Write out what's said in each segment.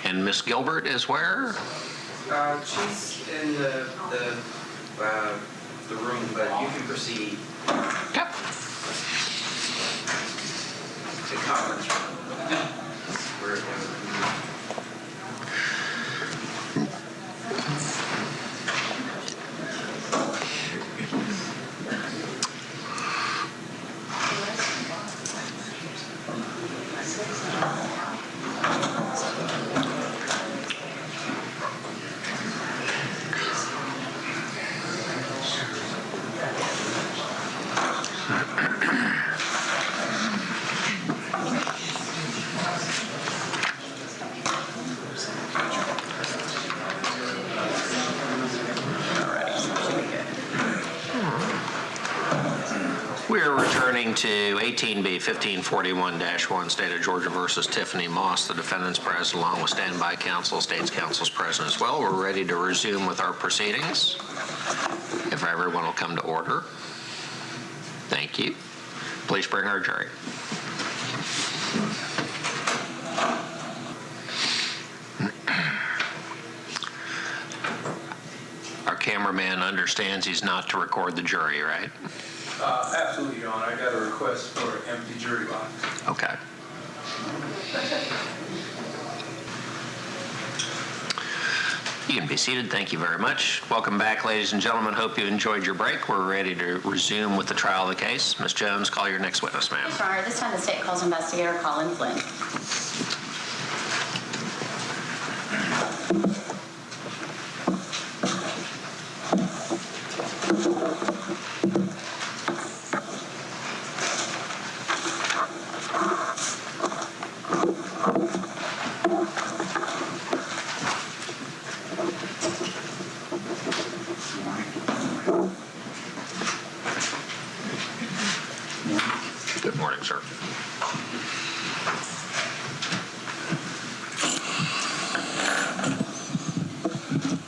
And Miss Gilbert is where? She's in the room, but you can proceed. Okay. The conference room. Where We're returning to 18B 1541-1, State of Georgia versus Tiffany Moss. The defendant's present along with standby counsel. State's counsel's present as well. We're ready to resume with our proceedings. If everyone will come to order. Thank you. Please bring our jury. Our cameraman understands he's not to record the jury, right? Absolutely, Your Honor. I got a request for an empty jury box. Okay. You can be seated. Thank you very much. Welcome back, ladies and gentlemen. Hope you enjoyed your break. We're ready to resume with the trial of the case. Ms. Jones, call your next witness, ma'am. Yes, Your Honor. This time the state calls Investigator Colin Flynn. Good morning, sir.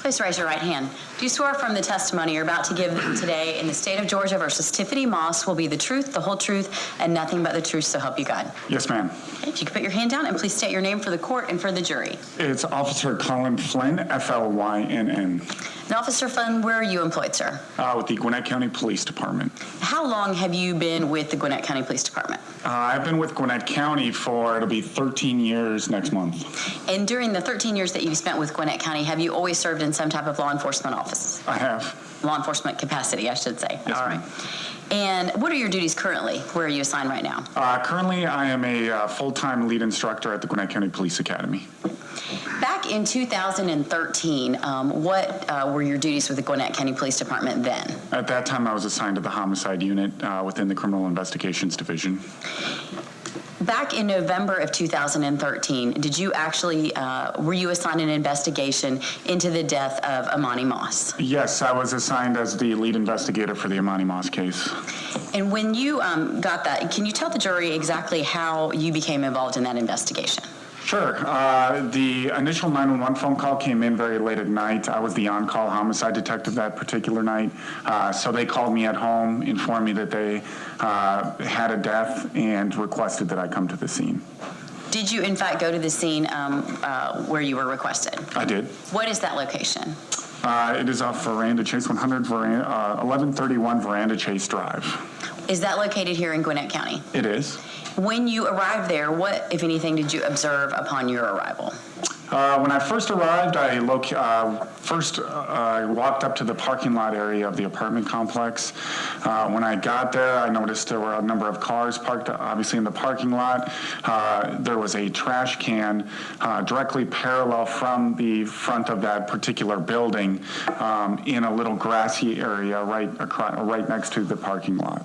Please raise your right hand. Do you swear from the testimony you're about to give today in the state of Georgia versus Tiffany Moss will be the truth, the whole truth, and nothing but the truth, so help you God? Yes, ma'am. Okay, if you could put your hand down and please state your name for the court and for the jury. It's Officer Colin Flynn, F-L-Y-N-N. And Officer Flynn, where are you employed, sir? With the Gwinnett County Police Department. How long have you been with the Gwinnett County Police Department? I've been with Gwinnett County it'll be 13 years next month. And during the 13 years that you've spent with Gwinnett County, have you always served in some type of law enforcement office? I have. Law enforcement capacity, I should say. Yes, All right. And what are your duties currently? Where are you assigned right now? Currently, I am a full-time lead instructor at the Gwinnett County Police Academy. Back in 2013, what were your duties with the Gwinnett County Police Department then? At that time, I was assigned to the homicide unit within the Criminal Investigations Division. Back in November of 2013, did you actually, were you assigned an investigation into the death of Amani Moss? Yes, I was assigned as the lead investigator for the Amani Moss case. And when you got that, can you tell the jury exactly how you became involved in that investigation? Sure. The initial 911 phone call came in very late at night. I was the on-call homicide detective that particular night. So they called me at home, informed me that they had a death, and requested that I come to the scene. Did you, in fact, go to the scene where you were requested? I did. What is that location? It is off Veranda Chase, 1131 Veranda Chase Drive. Is that located here in Gwinnett County? It is. When you arrived there, what, if anything, did you observe upon your arrival? When I first arrived, I walked up to the parking lot area of the apartment complex. When I got there, I noticed there were a number of cars parked, obviously, in the parking lot. There was a trash can directly parallel from the front of that particular building in a little grassy area right next to the parking lot.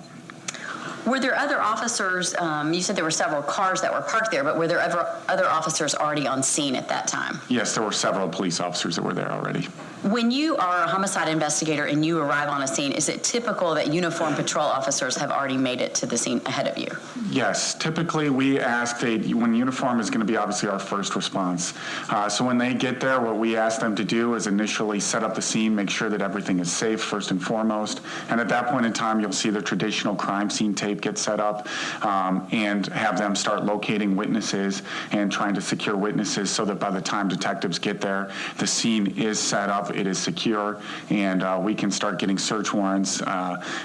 Were there other officers, you said there were several cars that were parked there, but were there other officers already on scene at that time? Yes, there were several police officers that were there already. When you are a homicide investigator and you arrive on a scene, is it typical that uniformed patrol officers have already made it to the scene ahead of you? Yes, typically we ask when uniform is going to be obviously our first response. So when they get there, what we ask them to do is initially set up the scene, make sure that everything is safe first and foremost. And at that point in time, you'll see the traditional crime scene tape tape get set up, and have them start locating witnesses and trying to secure witnesses so that by the time detectives get there, the scene is set up, it is secure, and we can start getting search warrants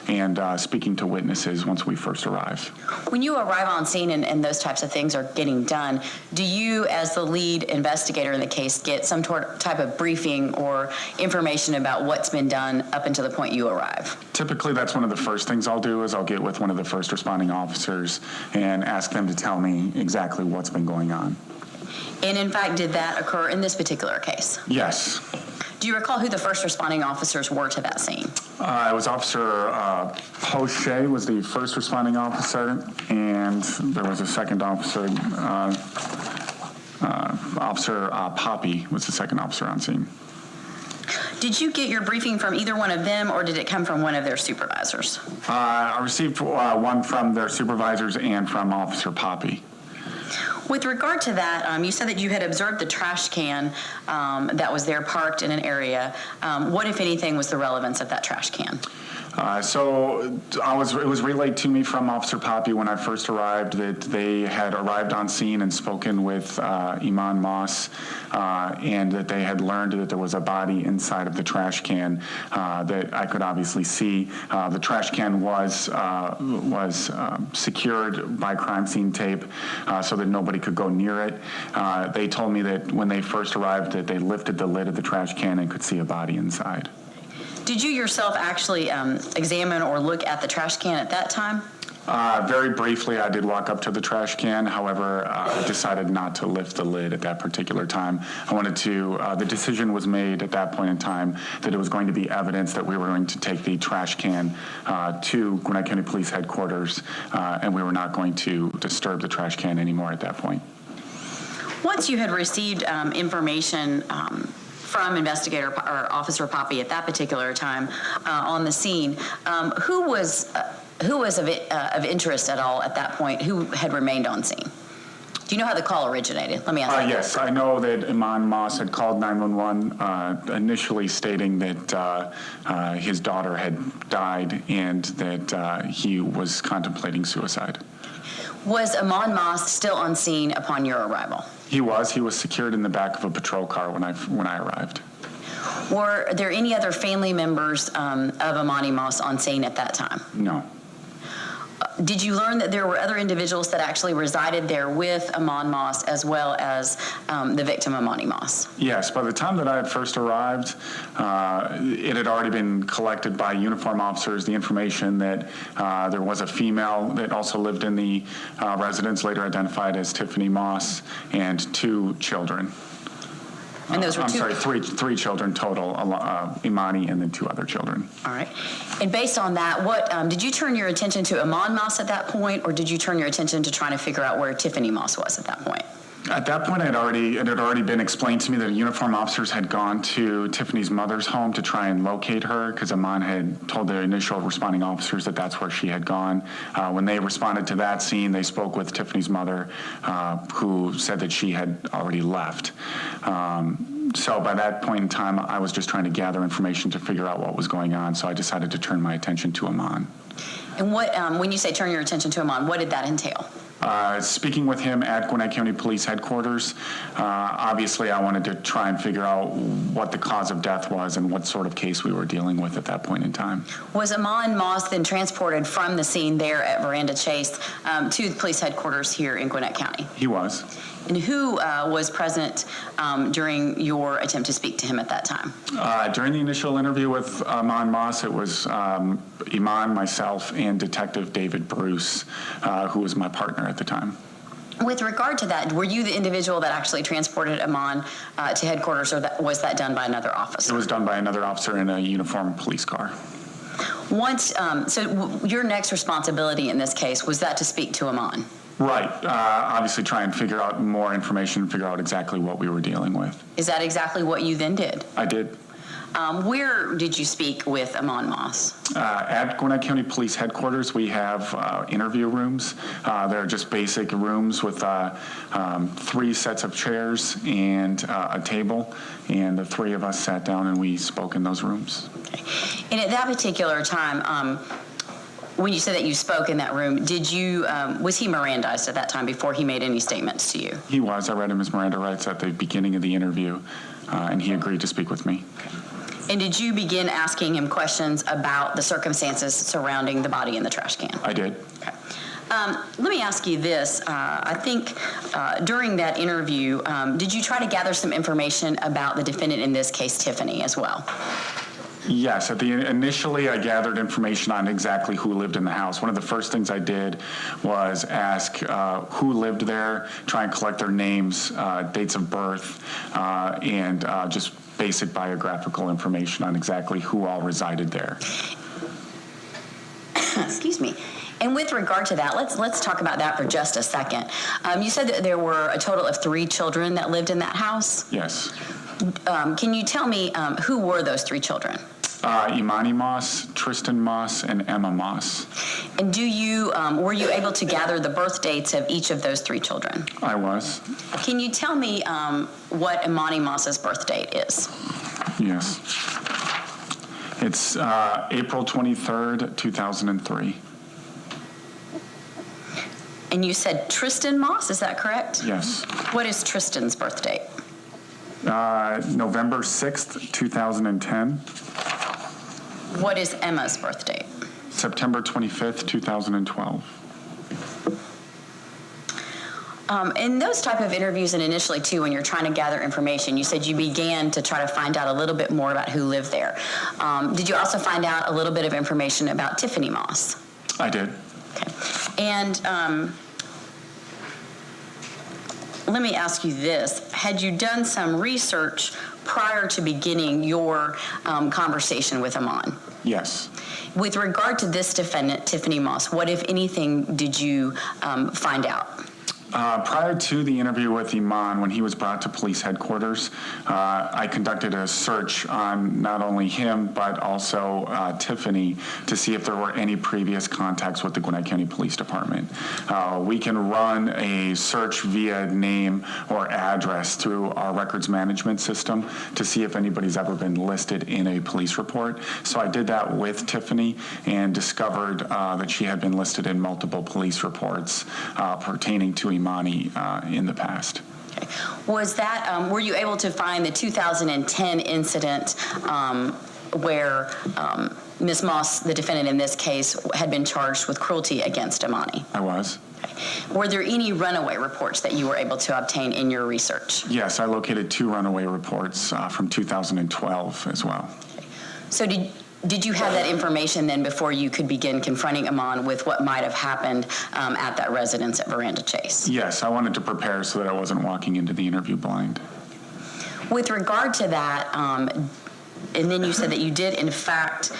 and speaking to witnesses once we first arrive. When you arrive on scene and those types of things are getting done, do you, as the lead investigator in the case, get some type of briefing or information about what's been done up until the point you arrive? Typically, that's one of the first things I'll do is I'll get with one of the first responding officers and ask them to tell me exactly what's been going on. And in fact, did that occur in this particular case? Yes. Do you recall who the first responding officers were to that scene? It was Officer Poche was the first responding officer, and there was a second officer, Officer Poppy was the second officer on scene. Did you get your briefing from either one of them, or did it come from one of their supervisors? I received one from their supervisors and from Officer Poppy. With regard to that, you said that you had observed the trash can that was there parked in an area. What, if anything, was the relevance of that trash can? So it was relayed to me from Officer Poppy when I first arrived that they had arrived on scene and spoken with Iman Moss, and that they had learned that there was a body inside of the trash can that I could obviously see. The trash can was secured by crime scene tape so that nobody could go near it. They told me that when they first arrived that they lifted the lid of the trash can and could see a body inside. Did you yourself actually examine or look at the trash can at that time? Very briefly, I did walk up to the trash can. However, I decided not to lift the lid at that particular time. I wanted to, the decision was made at that point in time that it was going to be evidence that we were going to take the trash can to Gwinnett County Police Headquarters, and we were not going to disturb the trash can anymore at that point. Once you had received information from Investigator or Officer Poppy at that particular time on the scene, who was of interest at all at that point? Who had remained on scene? Do you know how the call originated? Let me ask you. Yes, I know that Iman Moss had called 911 initially stating that his daughter had died and that he was contemplating suicide. Was Iman Moss still on scene upon your arrival? He was. He was secured in the back of a patrol car when I arrived. Were there any other family members of Imani Moss on scene at that time? No. Did you learn that there were other individuals that actually resided there with Iman Moss as well as the victim, Imani Moss? Yes. By the time that I had first arrived, it had already been collected by uniform officers, the information that there was a female that also lived in the residence, later identified as Tiffany Moss, and 2 children. And those were three children total, Imani and then 2 other children. All right. And based on that, what did you turn your attention to Iman Moss at that point, or did you turn your attention to trying to figure out where Tiffany Moss was at that point? At that point, it had already been explained to me that uniform officers had gone to Tiffany's mother's home to try and locate her because Iman had told the initial responding officers that that's where she had gone. When they responded to that scene, they spoke with Tiffany's mother, who said that she had already left. So by that point in time, I was just trying to gather information to figure out what was going on, so I decided to turn my attention to Iman. And what, when you say turn your attention to Iman, what did that entail? Speaking with him at Gwinnett County Police Headquarters, obviously I wanted to try and figure out what the cause of death was and what sort of case we were dealing with at that point in time. Was Iman Moss then transported from the scene there at Veranda Chase to the police headquarters here in Gwinnett County? He was. And who was present during your attempt to speak to him at that time? During the initial interview with Iman Moss, it was Iman, myself, and Detective David Bruce, who was my partner at the time. With regard to that, were you the individual that actually transported Iman to headquarters, or was that done by another officer? It was done by another officer in a uniformed police car. Once, so your next responsibility in this case, was that to speak to Iman? Right. Obviously try and figure out more information, figure out exactly what we were dealing with. Is that exactly what you then did? I did. Where did you speak with Iman Moss? At Gwinnett County Police Headquarters, we have interview rooms. They're just basic rooms with 3 sets of chairs and a table, and the 3 of us sat down and we spoke in those rooms. Okay. And at that particular time, when you said that you spoke in that room, did you, was he Mirandized at that time before he made any statements to you? He was. I read him his Miranda rights at the beginning of the interview, and he agreed to speak with me. And did you begin asking him questions about the circumstances surrounding the body in the trash can? I did. Okay. Let me ask you this. I think during that interview, did you try to gather some information about the defendant in this case, Tiffany, as well? Yes. Initially, I gathered information on exactly who lived in the house. One of the first things I did was ask who lived there, try and collect their names, dates of birth, and just basic biographical information on exactly who all resided there. Excuse me. And with regard to that, let's talk about that for just a second. You said that there were a total of 3 children that lived in that house? Yes. Can you tell me who were those 3 children? Imani Moss, Tristan Moss, and Emma Moss. And were you able to gather the birth dates of each of those 3 children? I was. Can you tell me what Imani Moss's birth date is? Yes. It's April 23rd, 2003. And you said Tristan Moss, is that correct? Yes. What is Tristan's birth date? November 6th, 2010. What is Emma's birth date? September 25th, 2012. In those type of interviews, and initially too, when you're trying to gather information, you said you began to try to find out a little bit more about who lived there. Did you also find out a little bit of information about Tiffany Moss? I did. Okay. And let me ask you this. Had you done some research prior to beginning your conversation with Amon? Yes. With regard to this defendant, Tiffany Moss, what, if anything, did you find out? Prior to the interview with Iman, when he was brought to police headquarters, I conducted a search on not only him, but also Tiffany to see if there were any previous contacts with the Gwinnett County Police Department. We can run a search via name or address through our records management system to see if anybody's ever been listed in a police report. So I did that with Tiffany and discovered that she had been listed in multiple police reports pertaining to Imani in the past. Okay. Was that, were you able to find the 2010 incident where Ms. Moss, the defendant in this case, had been charged with cruelty against Imani? I was. Okay. Were there any runaway reports that you were able to obtain in your research? Yes, I located 2 runaway reports from 2012 as well. Okay. So did you have that information then before you could begin confronting Amon with what might have happened at that residence at Veranda Chase? Yes, I wanted to prepare so that I wasn't walking into the interview blind. With regard to that, and then you said that you did, in fact,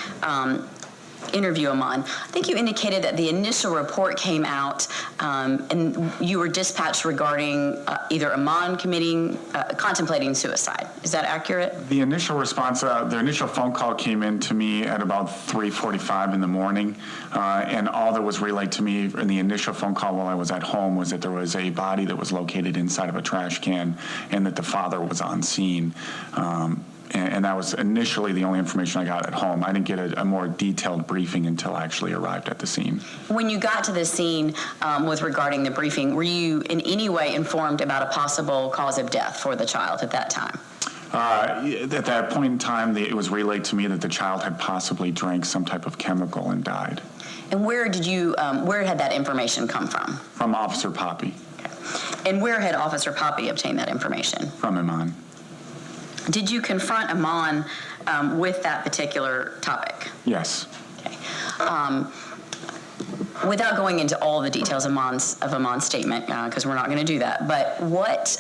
interview Amon. I think you indicated that the initial report came out and you were dispatched regarding either Amon contemplating suicide. Is that accurate? The initial response, the initial phone call came in to me at about 3:45 in the morning, and all that was relayed to me in the initial phone call while I was at home was that there was a body that was located inside of a trash can and that the father was on scene. And that was initially the only information I got at home. I didn't get a more detailed briefing until I actually arrived at the scene. When you got to the scene with regarding the briefing, were you in any way informed about a possible cause of death for the child at that time? At that point in time, it was relayed to me that the child had possibly drank some type of chemical and died. And where had that information come from? From Officer Poppy. Okay. And where had Officer Poppy obtained that information? From Iman. Did you confront Amon with that particular topic? Yes. Okay. Without going into all the details of Amon's statement, because we're not going to do that, but what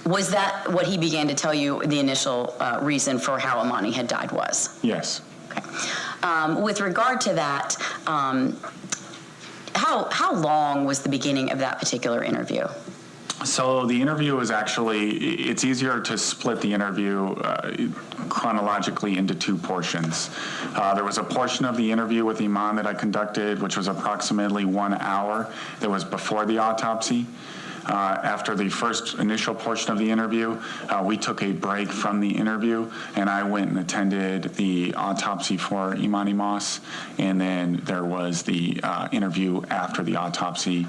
was that what he began to tell you the initial reason for how Imani had died was? Yes. Okay. With regard to that, how long was the beginning of that particular interview? So the interview is actually, it's easier to split the interview chronologically into 2 portions. There was a portion of the interview with Iman that I conducted, which was approximately 1 hour. That was before the autopsy. After the first initial portion of the interview, we took a break from the interview, and I went and attended the autopsy for Imani Moss, and then there was the interview after the autopsy,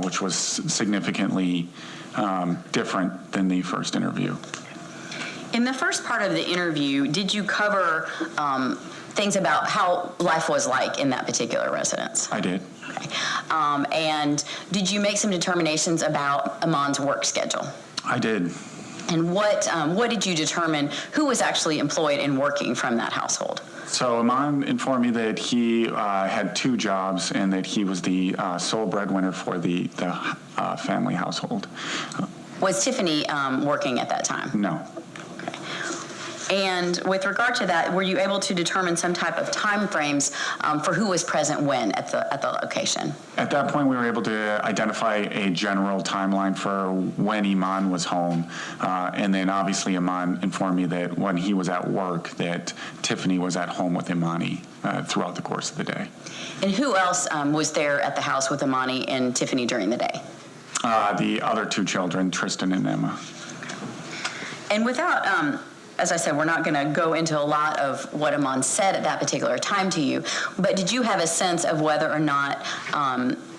which was significantly different than the first interview. In the first part of the interview, did you cover things about how life was like in that particular residence? I did. Okay. And did you make some determinations about Amon's work schedule? I did. And what did you determine who was actually employed and working from that household? So Aman informed me that he had 2 jobs and that he was the sole breadwinner for the family household. Was Tiffany working at that time? No. And with regard to that, were you able to determine some type of time frames for who was present when at the location? At that point, we were able to identify a general timeline for when Iman was home. And then obviously Iman informed me that when he was at work, that Tiffany was at home with Imani throughout the course of the day. And who else was there at the house with Imani and Tiffany during the day? The other 2 children, Tristan and Emma. And without... as I said, we're not going to go into a lot of what Aman said at that particular time to you, but did you have a sense of whether or not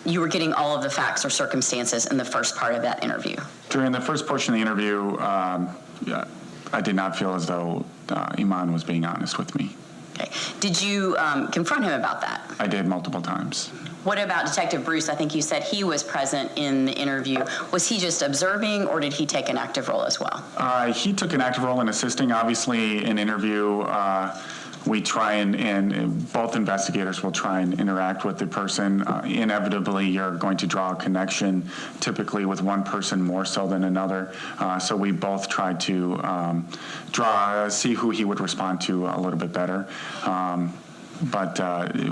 you were getting all of the facts or circumstances in the first part of that interview? During the first portion of the interview, I did not feel as though Iman was being honest with me. Okay. Did you confront him about that? I did multiple times. What about Detective Bruce? I think you said he was present in the interview. Was he just observing, or did he take an active role as well? He took an active role in assisting. Obviously, in interview, we try and both investigators will try and interact with the person. Inevitably, you're going to draw a connection, typically with one person more so than another. So we both tried to see who he would respond to a little bit better. But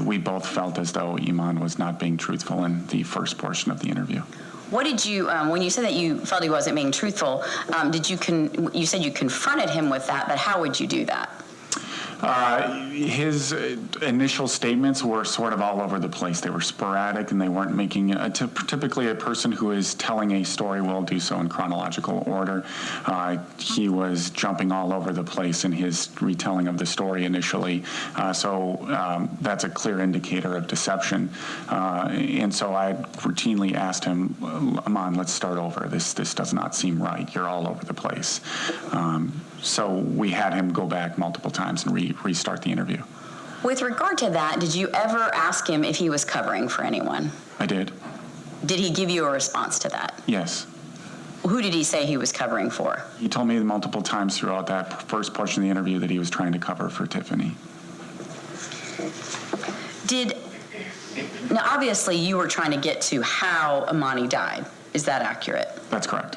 we both felt as though Iman was not being truthful in the first portion of the interview. What did you, when you said that you felt he wasn't being truthful, you said you confronted him with that, but how would you do that? His initial statements were sort of all over the place. They were sporadic, and they weren't making typically a person who is telling a story will do so in chronological order. He was jumping all over the place in his retelling of the story initially, so that's a clear indicator of deception. And so I routinely asked him, Aman, let's start over. This does not seem right. You're all over the place. So we had him go back multiple times and restart the interview. With regard to that, did you ever ask him if he was covering for anyone? I did. Did he give you a response to that? Yes. Who did he say he was covering for? He told me multiple times throughout that first portion of the interview that he was trying to cover for Tiffany. Now obviously you were trying to get to how Imani died. Is that accurate? That's correct.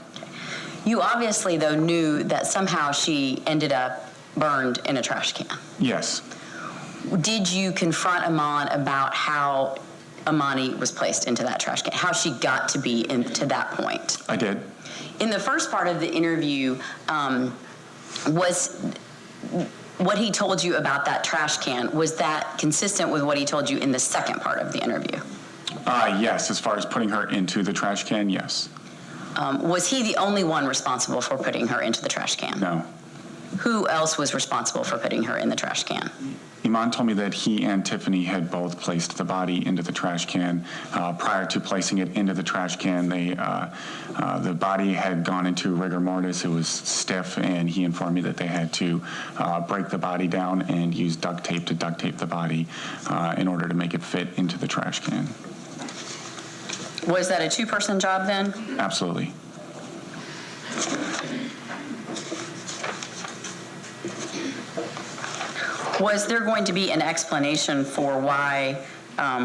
You obviously, though, knew that somehow she ended up burned in a trash can. Yes. Did you confront Aman about how Imani was placed into that trash can, how she got to be to that point? I did. In the first part of the interview, was what he told you about that trash can, was that consistent with what he told you in the second part of the interview? Yes, as far as putting her into the trash can, yes. Was he the only one responsible for putting her into the trash can? No. Who else was responsible for putting her in the trash can? Iman told me that he and Tiffany had both placed the body into the trash can. Prior to placing it into the trash can, the body had gone into rigor mortis. It was stiff, and he informed me that they had to break the body down and use duct tape to duct tape the body in order to make it fit into the trash can. Was that a two-person job then? Absolutely. Was there going to be an explanation for why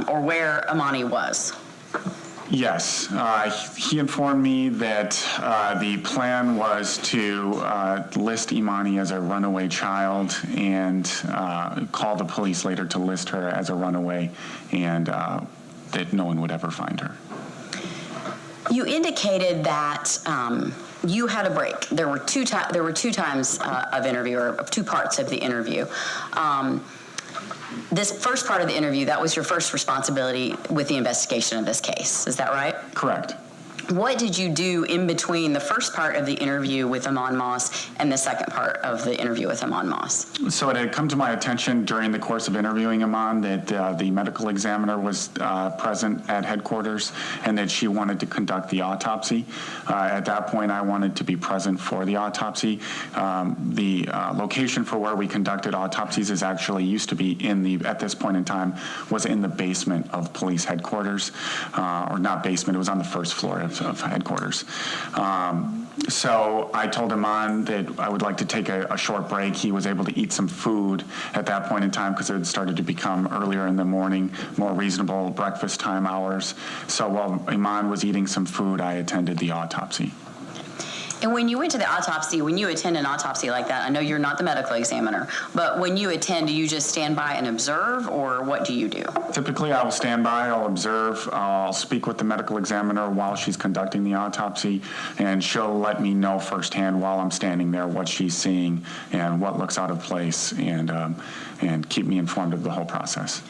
or where Imani was? Yes. He informed me that the plan was to list Imani as a runaway child and call the police later to list her as a runaway, and that no one would ever find her. You indicated that you had a break. There were two times of interview, or two parts of the interview. This first part of the interview, that was your first responsibility with the investigation of this case. Is that right? Correct. What did you do in between the first part of the interview with Amon Moss and the second part of the interview with Amon Moss? So it had come to my attention during the course of interviewing Amon that the medical examiner was present at headquarters and that she wanted to conduct the autopsy. At that point, I wanted to be present for the autopsy. The location for where we conducted autopsies is actually used to be at this point in time, was in the basement of police headquarters, or not basement, it was on the first floor of headquarters. So I told Amon that I would like to take a short break. He was able to eat some food at that point in time because it had started to become earlier in the morning, more reasonable breakfast time hours. So while Amon was eating some food, I attended the autopsy. And when you went to the autopsy, when you attend an autopsy like that, I know you're not the medical examiner, but when you attend, do you just stand by and observe, or what do you do? Typically, I will stand by, I'll observe, I'll speak with the medical examiner while she's conducting the autopsy, and she'll let me know firsthand while I'm standing there what she's seeing and what looks out of place, and keep me informed of the whole process.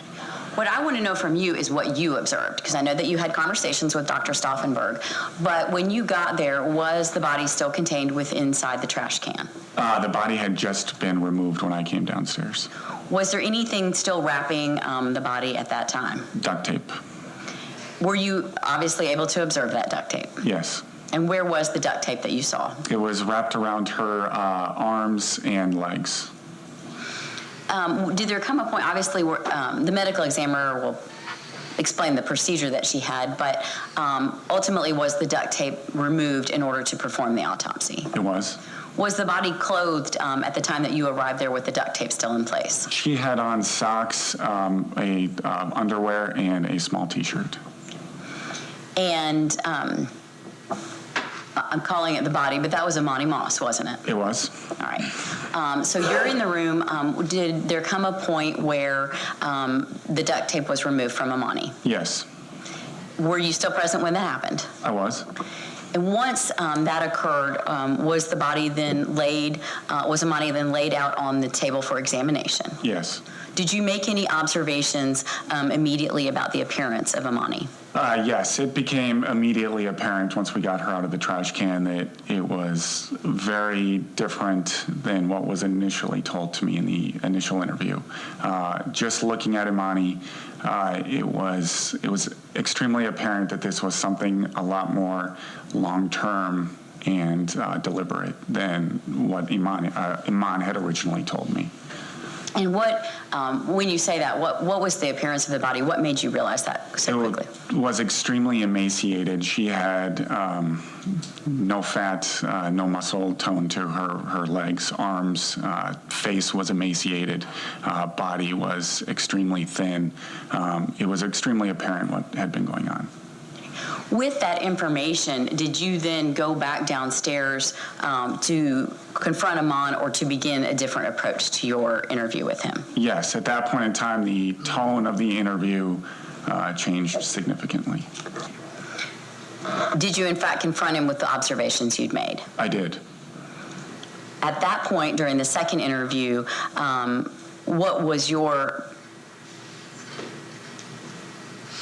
What I want to know from you is what you observed, because I know that you had conversations with Dr. Stauffenberg, but when you got there, was the body still contained inside the trash can? The body had just been removed when I came downstairs. Was there anything still wrapping the body at that time? Duct tape. Were you obviously able to observe that duct tape? Yes. And where was the duct tape that you saw? It was wrapped around her arms and legs. Did there come a point, obviously, where the medical examiner will explain the procedure that she had, but ultimately was the duct tape removed in order to perform the autopsy? It was. Was the body clothed at the time that you arrived there with the duct tape still in place? She had on socks, underwear, and a small T-shirt. And I'm calling it the body, but that was Amani Moss, wasn't it? It was. All right. So you're in the room. Did there come a point where the duct tape was removed from Amani? Yes. Were you still present when that happened? I was. And once that occurred, was the body then laid, was Amani then laid out on the table for examination? Yes. Did you make any observations immediately about the appearance of Amani? Yes, it became immediately apparent once we got her out of the trash can that it was very different than what was initially told to me in the initial interview. Just looking at Amani, it was extremely apparent that this was something a lot more long-term and deliberate than what Iman had originally told me. And what, when you say that, what was the appearance of the body? What made you realize that so quickly? It was extremely emaciated. She had no fat, no muscle tone to her legs, arms, face was emaciated, body was extremely thin. It was extremely apparent what had been going on. With that information, did you then go back downstairs to confront Amon or to begin a different approach to your interview with him? Yes, at that point in time, the tone of the interview changed significantly. Did you, in fact, confront him with the observations you'd made? I did. At that point, during the second interview, what was your...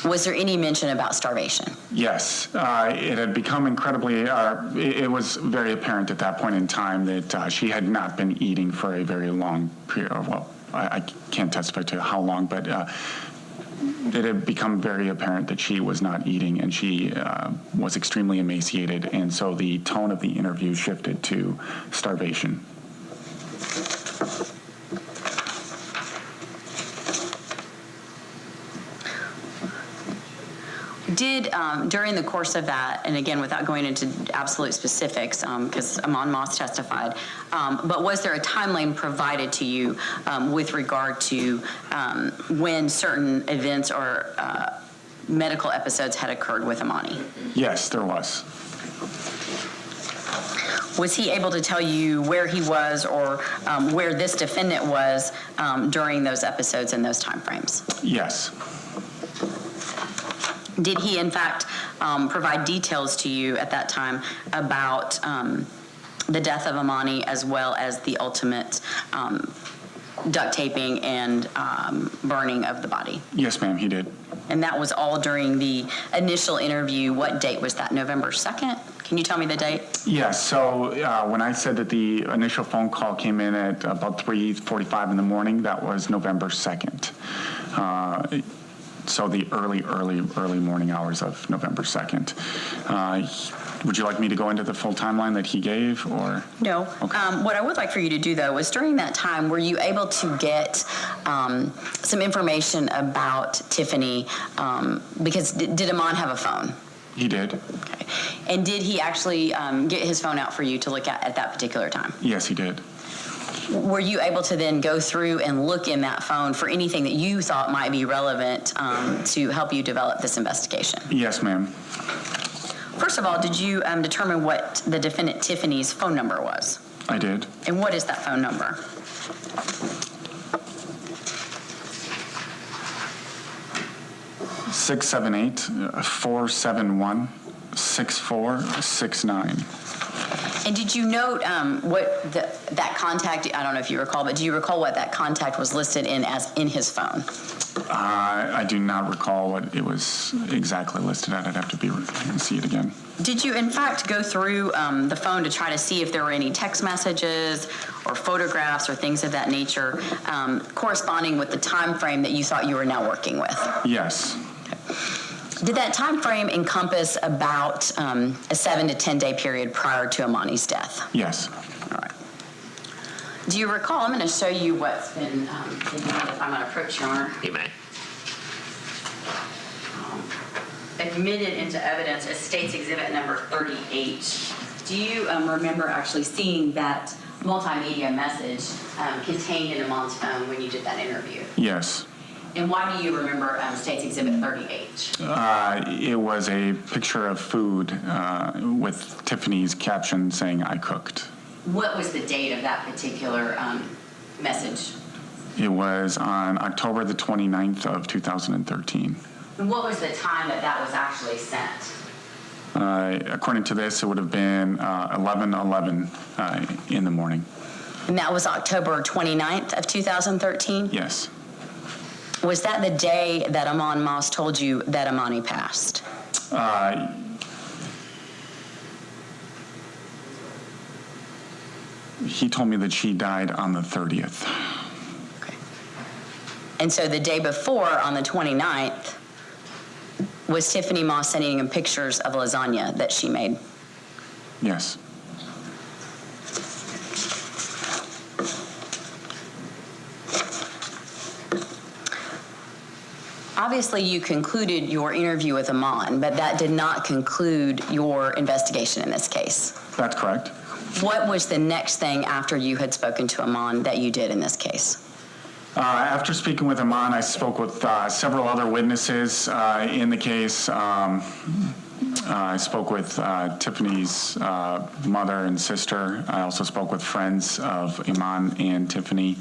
Was there any mention about starvation? Yes. It had become incredibly, it was very apparent at that point in time that she had not been eating for a very long period. Well, I can't testify to how long, but it had become very apparent that she was not eating and she was extremely emaciated. And so the tone of the interview shifted to starvation. Did, during the course of that, and again, without going into absolute specifics, because Amon Moss testified, but was there a timeline provided to you with regard to when certain events or medical episodes had occurred with Amani? Yes, there was. Was he able to tell you where he was or where this defendant was during those episodes and those timeframes? Yes. Did he, in fact, provide details to you at that time about the death of Amani as well as the ultimate duct taping and burning of the body. Yes, ma'am, he did. And that was all during the initial interview. What date was that? November 2nd? Can you tell me the date? Yes, so when I said that the initial phone call came in at about 3:45 in the morning, that was November 2nd. So the early morning hours of November 2nd. Would you like me to go into the full timeline that he gave, or? No. Okay. What I would like for you to do, though, was during that time, were you able to get some information about Tiffany? Because did Amon have a phone? He did. Okay. And did he actually get his phone out for you to look at that particular time? Yes, he did. Were you able to then go through and look in that phone for anything that you thought might be relevant to help you develop this investigation? Yes, ma'am. First of all, did you determine what the defendant Tiffany's phone number was? I did. And what is that phone number? 678-471-6469. And did you note what that contact, I don't know if you recall, but do you recall what that contact was listed in as in his phone? I do not recall what it was exactly listed at. I'd have to see it again. Did you, in fact, go through the phone to try to see if there were any text messages or photographs or things of that nature corresponding with the time frame that you thought you were now working with? Yes. Did that time frame encompass about a 7 to 10 day period prior to Amani's death? Yes. All right. Do you recall? I'm going to show you what's been, if I'm going to approach Your Honor. You may. Admitted into evidence as State's Exhibit number 38. Do you remember actually seeing that multimedia message contained in Amon's phone when you did that interview? Yes. And why do you remember State's Exhibit 38? It was a picture of food with Tiffany's caption saying, "I cooked." What was the date of that particular message? It was on October the 29th of 2013. And what was the time that was actually sent? According to this, it would have been 11:11 in the morning. And that was October 29th of 2013? Yes. Was that the day that Amon Moss told you that Amani passed? He told me that she died on the 30th. Okay. And so the day before, on the 29th, was Tiffany Moss sending him pictures of lasagna that she made? Yes. Obviously, you concluded your interview with Amon, but that did not conclude your investigation in this case. That's correct. What was the next thing after you had spoken to Amon that you did in this case? After speaking with Amon, I spoke with several other witnesses in the case. I spoke with Tiffany's mother and sister. I also spoke with friends of Iman and Tiffany,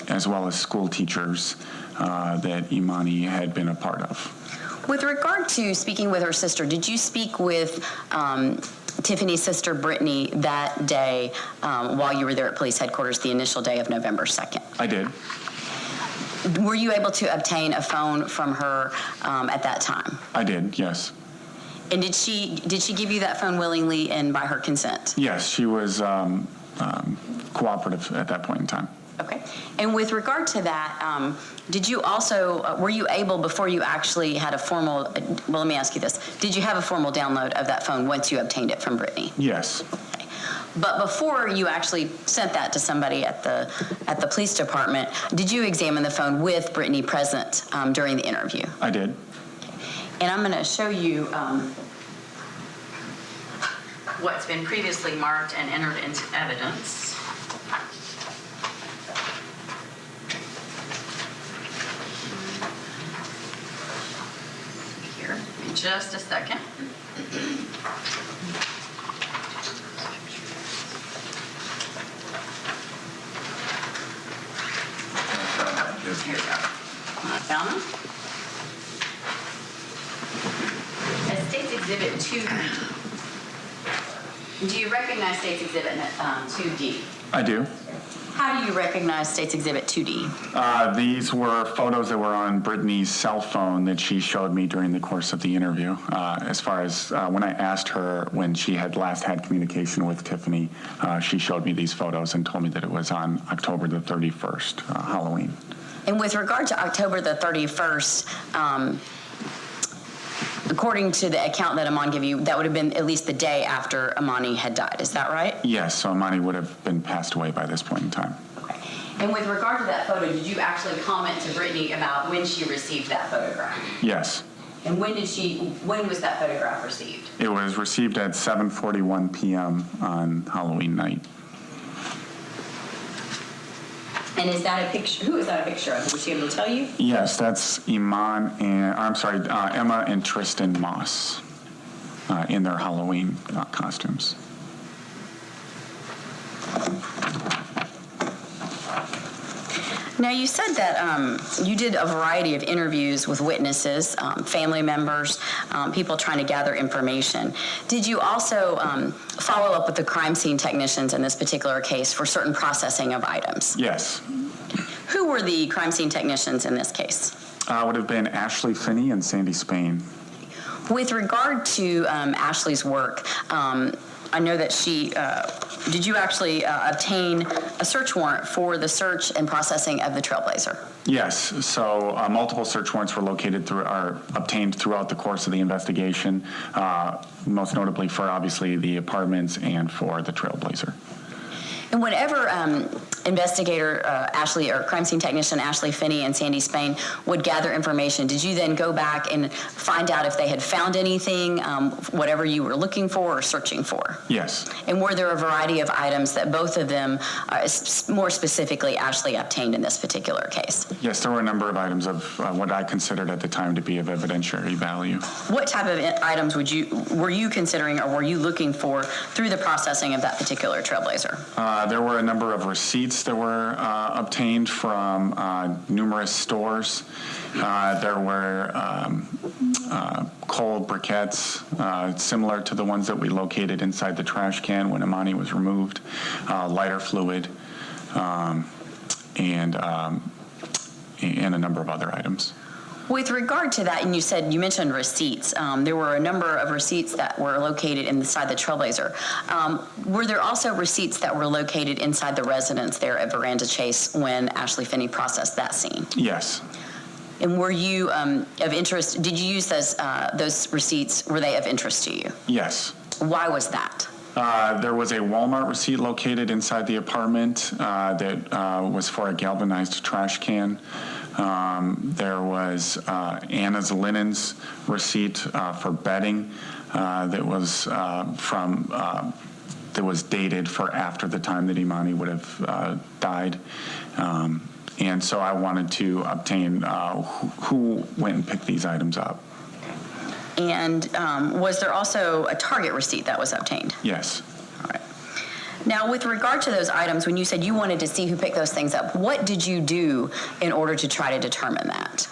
as well as school teachers that Imani had been a part of. With regard to speaking with her sister, did you speak with Tiffany's sister, Brittany, that day while you were there at police headquarters the initial day of November 2nd? I did. Were you able to obtain a phone from her at that time? I did, yes. And did she give you that phone willingly and by her consent? Yes, she was cooperative at that point in time. Okay. And with regard to that, did you also, were you able, before you actually had a formal, well, let me ask you this. Did you have a formal download of that phone once you obtained it from Brittany? Yes. Okay. But before you actually sent that to somebody at the police department, did you examine the phone with Brittany present during the interview? I did. Okay. And I'm going to show you what's been previously marked and entered into evidence. Here, in just a second. Here we go. I found them. As State's Exhibit 2D. Do you recognize State's Exhibit 2D? I do. How do you recognize State's Exhibit 2D? These were photos that were on Brittany's cell phone that she showed me during the course of the interview. As far as when I asked her when she had last had communication with Tiffany, she showed me these photos and told me that it was on October the 31st, Halloween. And with regard to October the 31st, according to the account that Amon gave you, that would have been at least the day after Amani had died. Is that right? Yes, so Amani would have been passed away by this point in time. Okay. And with regard to that photo, did you actually comment to Brittany about when she received that photograph? Yes. And when was that photograph received? It was received at 7:41 p.m. on Halloween night. And is that a picture? Who is that a picture of? Was she able to tell you? Yes, that's Emma and Tristan Moss in their Halloween costumes. Now, you said that you did a variety of interviews with witnesses, family members, people trying to gather information. Did you also follow up with the crime scene technicians in this particular case for certain processing of items? Yes. Who were the crime scene technicians in this case? Would have been Ashley Finney and Sandy Spain. With regard to Ashley's work, I know that did you actually obtain a search warrant for the search and processing of the Trailblazer? Yes, so multiple search warrants were obtained throughout the course of the investigation, most notably for obviously the apartments and for the Trailblazer. And whenever investigator Ashley or crime scene technician Ashley Finney and Sandy Spain would gather information, did you then go back and find out if they had found anything, whatever you were looking for or searching for? Yes. And were there a variety of items that both of them, more specifically Ashley, obtained in this particular case? Yes, there were a number of items of what I considered at the time to be of evidentiary value. What type of items were you considering or were you looking for through the processing of that particular Trailblazer? There were a number of receipts that were obtained from numerous stores. There were cold briquettes, similar to the ones that we located inside the trash can when Amani was removed, lighter fluid, and a number of other items. With regard to that, and you mentioned receipts. There were a number of receipts that were located inside the Trailblazer. Were there also receipts that were located inside the residence there at Veranda Chase when Ashley Finney processed that scene? Yes. And were you of interest? Did you use those receipts? Were they of interest to you? Yes. Why was that? There was a Walmart receipt located inside the apartment that was for a galvanized trash can. There was Anna's linens receipt for bedding that was that was dated for after the time that Imani would have died. And so I wanted to obtain who went and picked these items up. And was there also a Target receipt that was obtained? Yes. All right. Now, with regard to those items, when you said you wanted to see who picked those things up, what did you do in order to try to determine that?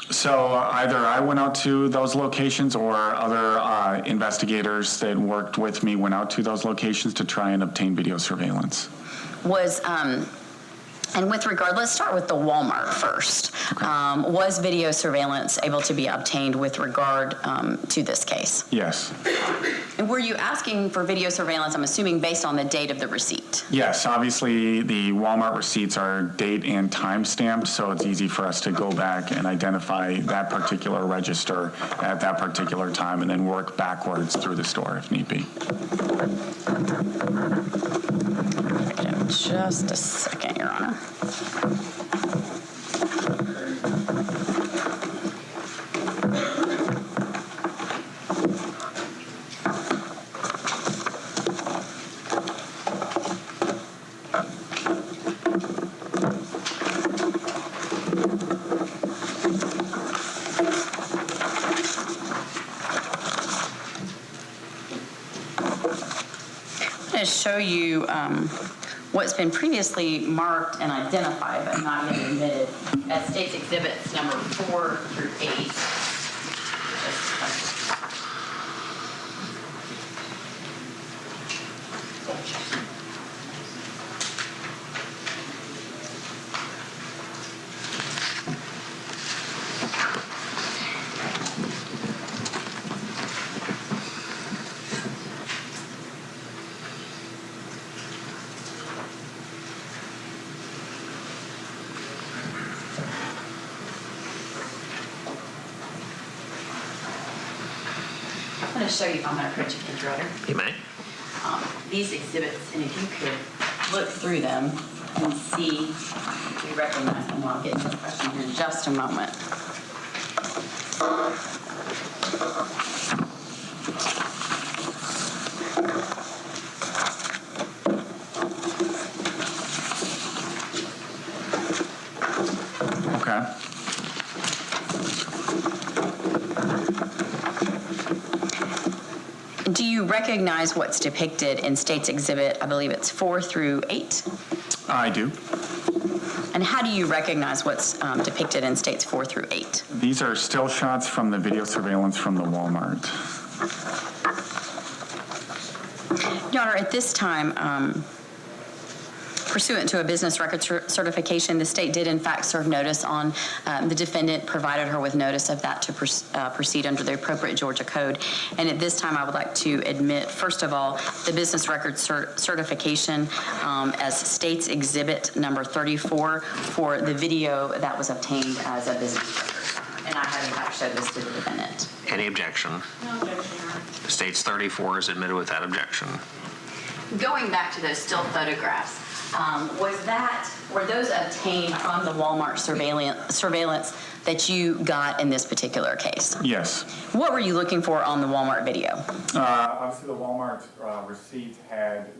So either I went out to those locations or other investigators that worked with me went out to those locations to try and obtain video surveillance. And with regard, let's start with the Walmart first. Okay. Was video surveillance able to be obtained with regard to this case? Yes. And were you asking for video surveillance, I'm assuming, based on the date of the receipt? Yes, obviously the Walmart receipts are date and time stamped, so it's easy for us to go back and identify that particular register at that particular time and then work backwards through the store if need be. Just a second, Your Honor. I'm going to show you what's been previously marked and identified but not yet admitted as State's Exhibits number 4 through 8. going to show you, if I'm going to approach you, Mr. Rutter, You may. these exhibits, and if you could look through them and see if you recognize them. I'll get into the question here in just a moment. Okay. Do you recognize what's depicted in State's Exhibit, I believe it's 4 through 8? I do. And how do you recognize what's depicted in States 4 through 8? These are still shots from the video surveillance from the Walmart. Your Honor, at this time, pursuant to a business record certification, the state did in fact serve notice on the defendant, provided her with notice of that to proceed under the appropriate Georgia code. And at this time, I would like to admit, first of all, the business record certification as State's Exhibit number 34 for the video that was obtained as a business record. And I have in fact showed this to the defendant. Any objection? No objection, Your Honor. States 34 is admitted without objection. Going back to those still photographs, were those obtained from the Walmart surveillance that you got in this particular case? Yes. What were you looking for on the Walmart video? Obviously, the Walmart receipt had.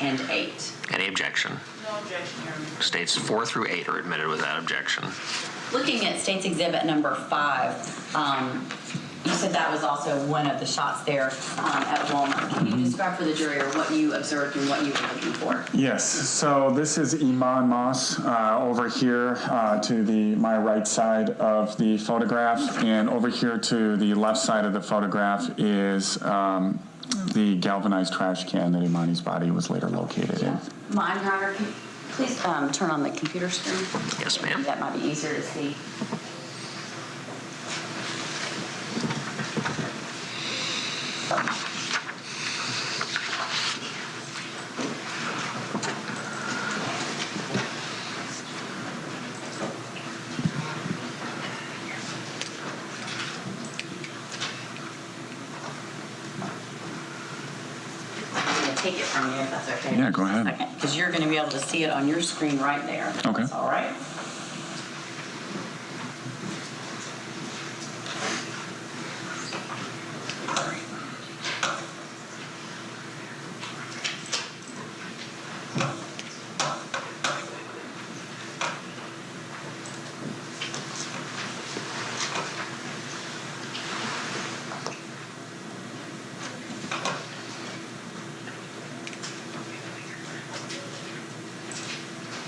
And 8. Any objection? No objection, Your Honor. States 4 through 8 are admitted without objection. Looking at State's Exhibit number 5, you said that was also one of the shots there at Walmart. Can you describe for the jury what you observed and what you were looking for? Yes. So this is Iman Moss over here to my right side of the photograph, and over here to the left side of the photograph is the galvanized trash can that Imani's body was later located in. Mine, Your Honor, please turn on the computer screen. Yes, ma'am. That might be easier to see. Take it from you if that's okay. Yeah, go ahead. Okay, because you're going to be able to see it on your screen right there. Okay. That's all right.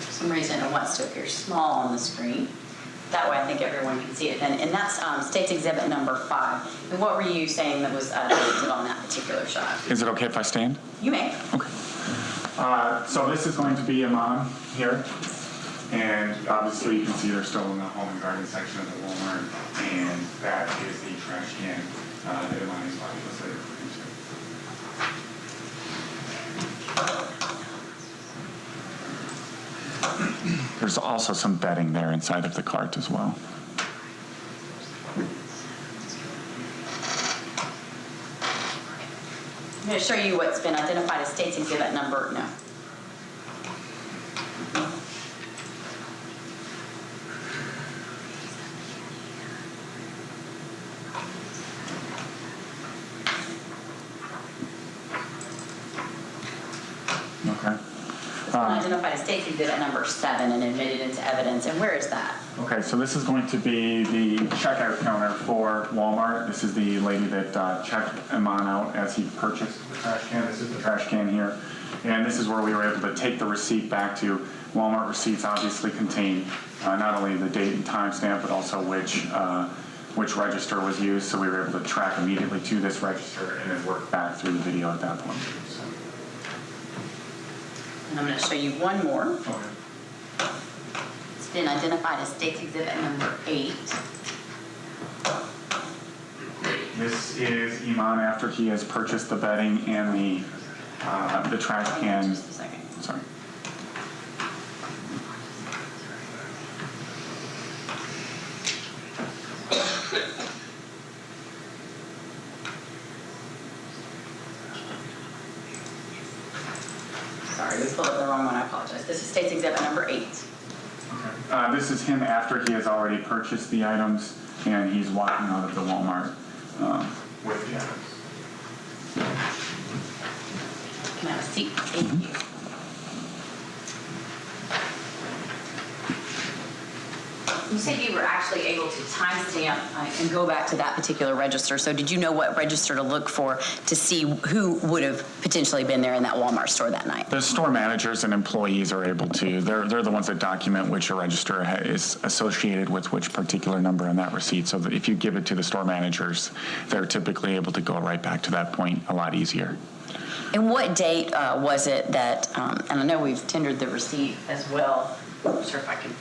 For some reason it wants to appear small on the screen. That way I think everyone can see it. And that's State's Exhibit number 5. And what were you saying that was depicted on that particular shot? Is it okay if I stand? You may. Okay. So this is going to be Iman here. And obviously you can see they're still in the home and garden section of the Walmart. And that is the trash can that Iman is probably listed into. There's also some bedding there inside of the cart as well. I'm going to show you what's been identified as State's Exhibit number, no. Okay. It's been identified as State's Exhibit number 7 and admitted into evidence. And where is that? Okay, so this is going to be the checkout counter for Walmart. This is the lady that checked Iman out as he purchased the trash can. This is the trash can here. And this is where we were able to take the receipt back to. Walmart receipts obviously contain not only the date and time stamp, but also which register was used. So we were able to track immediately to this register and then work back through the video at that point. So. And I'm going to show you one more. Okay. It's been identified as State's Exhibit number 8. This is Iman after he has purchased the bedding and the trash can. Just a second. Sorry. Sorry, we pulled up the wrong one. I apologize. This is State's Exhibit number 8. Okay. This is him after he has already purchased the items and he's walking out of the Walmart with the items. Can I have a seat? Thank you. You said you were actually able to timestamp and go back to that particular register. So did you know what register to look for to see who would have potentially been there in that Walmart store that night? The store managers and employees are able to. They're the ones that document which register is associated with which particular number on that receipt. So that if you give it to the store managers, they're typically able to go right back to that point a lot easier. And what date was it that, and I know we've tendered the receipt as well. I'm not sure if I can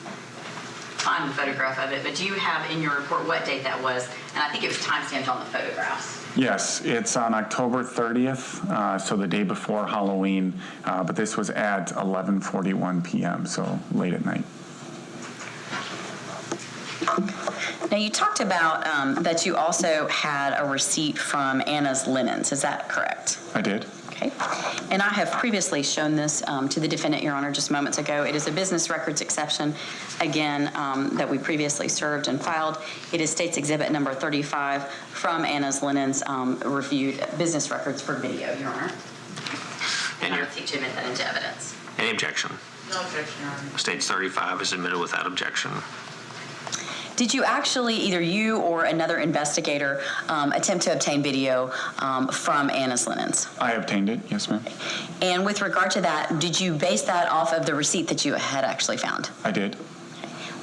find the photograph of it, but do you have in your report what date that was? And I think it was timestamped on the photographs. Yes, it's on October 30th, so the day before Halloween, but this was at 11:41 p.m., so late at night. Now, you talked about that you also had a receipt from Anna's Linens. Is that correct? I did. Okay. And I have previously shown this to the defendant, Your Honor, just moments ago. It is a business records exception, again, that we previously served and filed. It is State's Exhibit number 35 from Anna's Linens, reviewed business records for video, Your Honor. And I would seek to admit that into evidence. any objection? No objection, Your Honor. States 35 is admitted without objection. Did you actually, either you or another investigator, attempt to obtain video from Anna's Linens? I obtained it, yes, ma'am. And with regard to that, did you base that off of the receipt that you had actually found? I did.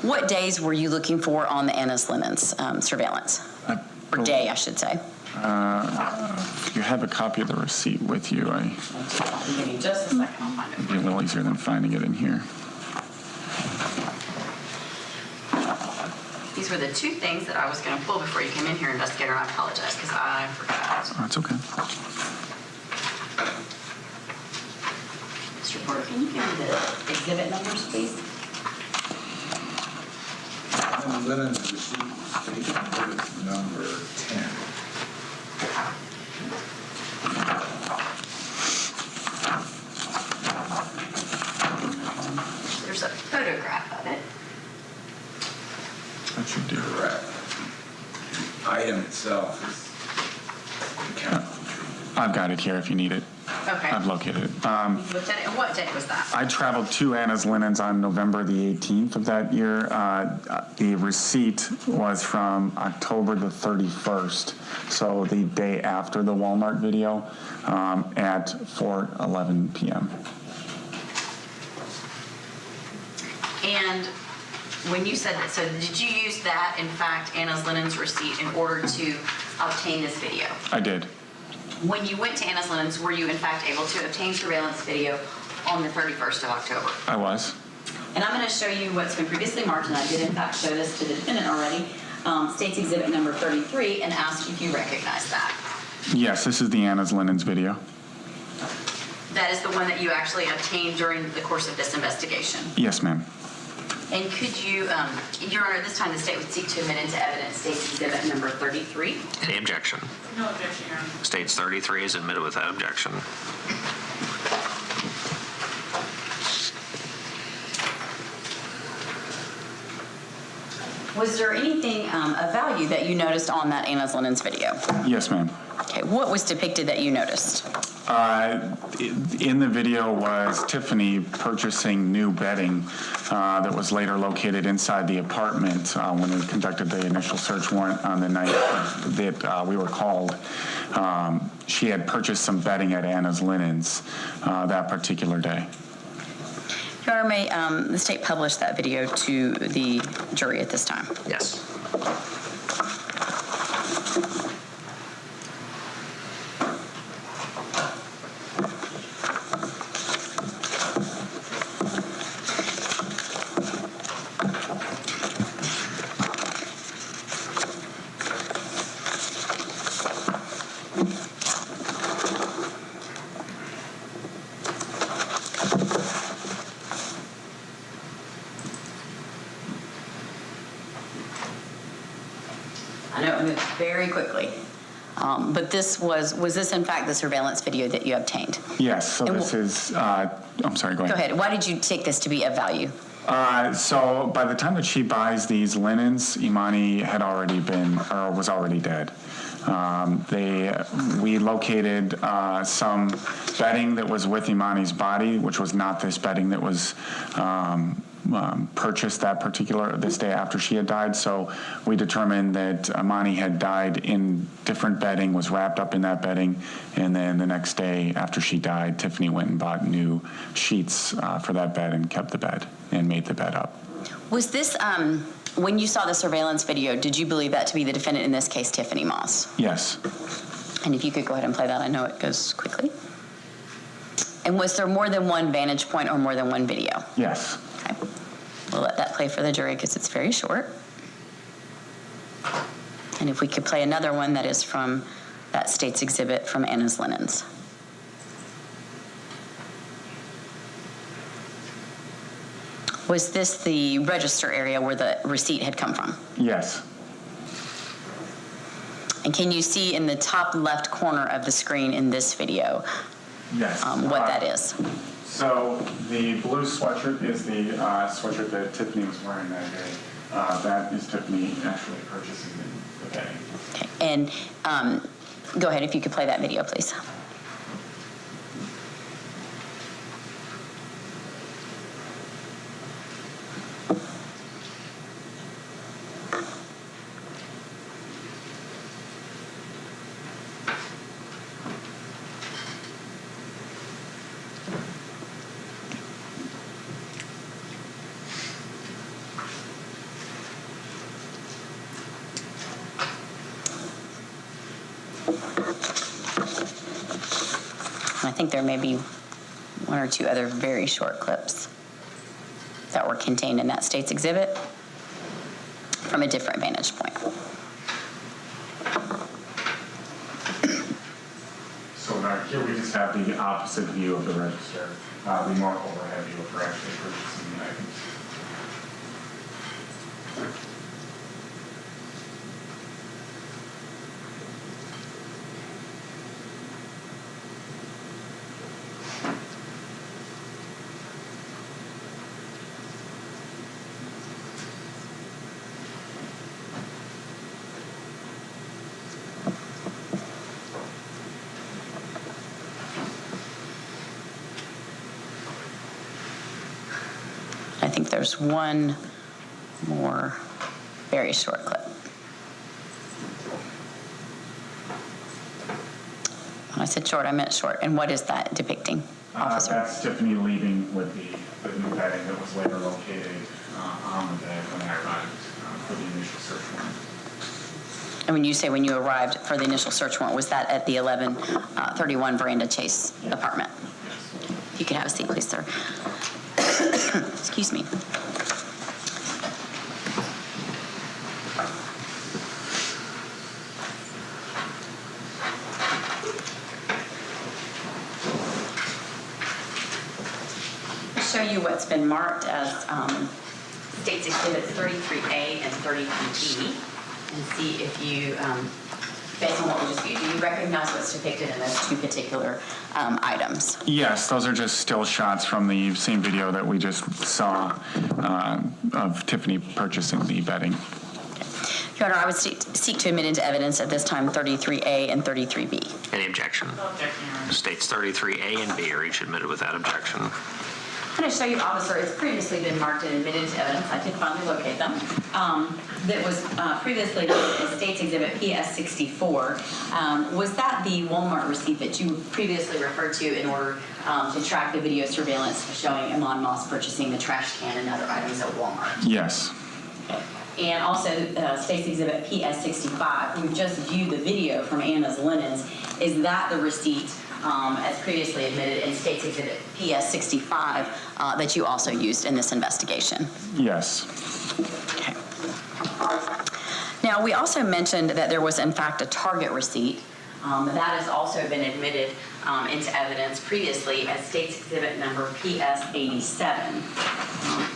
What days were you looking for on the Anna's Linens surveillance? Or day, I should say. If you have a copy of the receipt with you, Give me just a second, I'll find it. it'd be a little easier than finding it in here. These were the two things that I was going to pull before you came in here, investigator. I apologize because I forgot. Oh, that's okay. Mr. Porter, can you give me the exhibit numbers, please? Linens receipt, exhibit number 10. There's a photograph of it. That should do it. Correct. Item itself is the count. I've got it here if you need it. Okay. I've located it. Looked at it. And what day was that? I traveled to Anna's Linens on November the 18th of that year. The receipt was from October the 31st, so the day after the Walmart video at 4:11 p.m. And when you said that, so did you use that, in fact, Anna's Linens receipt in order to obtain this video? I did. When you went to Anna's Linens, were you in fact able to obtain surveillance video on the 31st of October. I was. And I'm going to show you what's been previously marked, and I did in fact show this to the defendant already, State's Exhibit number 33, and asked you if you recognize that. Yes, this is the Anna's Linens video. That is the one that you actually obtained during the course of this investigation. Yes, ma'am. And could you, Your Honor, this time the state would seek to admit into evidence State's Exhibit number 33. Any objection? No objection, Your Honor. States 33 is admitted without objection. Was there anything of value that you noticed on that Anna's Linens video? Yes, ma'am. Okay, what was depicted that you noticed? In the video was Tiffany purchasing new bedding that was later located inside the apartment when we conducted the initial search warrant on the night that we were called. She had purchased some bedding at Anna's Linens that particular day. Your Honor, may the state publish that video to the jury at this time? Yes. I know it moved very quickly, but this was this in fact the surveillance video that you obtained? Yes, so And this is, I'm sorry, go ahead. Go ahead. Why did you take this to be of value? So by the time that she buys these linens, Imani had already been, or was already dead. We located some bedding that was with Imani's body, which was not this bedding that was purchased this day after she had died. So we determined that Imani had died in different bedding, was wrapped up in that bedding, and then the next day after she died, Tiffany went and bought new sheets for that bed and kept the bed and made the bed up. Was this, when you saw the surveillance video, did you believe that to be the defendant, in this case, Tiffany Moss? Yes. And if you could go ahead and play that, I know it goes quickly. And was there more than one vantage point or more than one video? Yes. Okay. We'll let that play for the jury because it's very short. And if we could play another one that is from that State's Exhibit from Anna's Linens. Was this the register area where the receipt had come from? Yes. And can you see in the top left corner of the screen in this video Yes. what that is? So the blue sweatshirt is the sweatshirt that Tiffany was wearing that day. That is Tiffany actually purchasing the bedding. Okay. And go ahead if you could play that video, please. I think there may be one or two other very short clips that were contained in that State's Exhibit from a different vantage point. So here we just have the opposite view of the register, the more overhead view if we're actually purchasing the items. I think there's one more very short clip. When I said short, I meant short. And what is that depicting, officer? That's Tiffany leaving with the new bedding that was later located on the bed when I arrived for the initial search warrant. And when you say when you arrived for the initial search warrant, was that at the 1131 Veranda Chase apartment? Yes. If you could have a seat, please, sir. Excuse me. Show you what's been marked as States Exhibits 33A and 33B, and see if you, based on what we just viewed, do you recognize what's depicted in those two particular items? Yes, those are just still shots from the same video that we just saw of Tiffany purchasing the bedding. Your Honor, I would seek to admit into evidence at this time 33A and 33B. Any objection? States 33A and B are each admitted without objection. I'm going to show you, officer, it's previously been marked and admitted into evidence. I did finally locate them. That was previously as States Exhibit PS64. Was that the Walmart receipt that you previously referred to in order to track the video surveillance showing Iman Moss purchasing the trash can and other items at Walmart? Yes. And also States Exhibit PS65. We've just viewed the video from Anna's Linens. Is that the receipt as previously admitted in States Exhibit PS65 that you also used in this investigation? Yes. Okay. Now, we also mentioned that there was, in fact, a Target receipt. That has also been admitted into evidence previously as States Exhibit number PS87.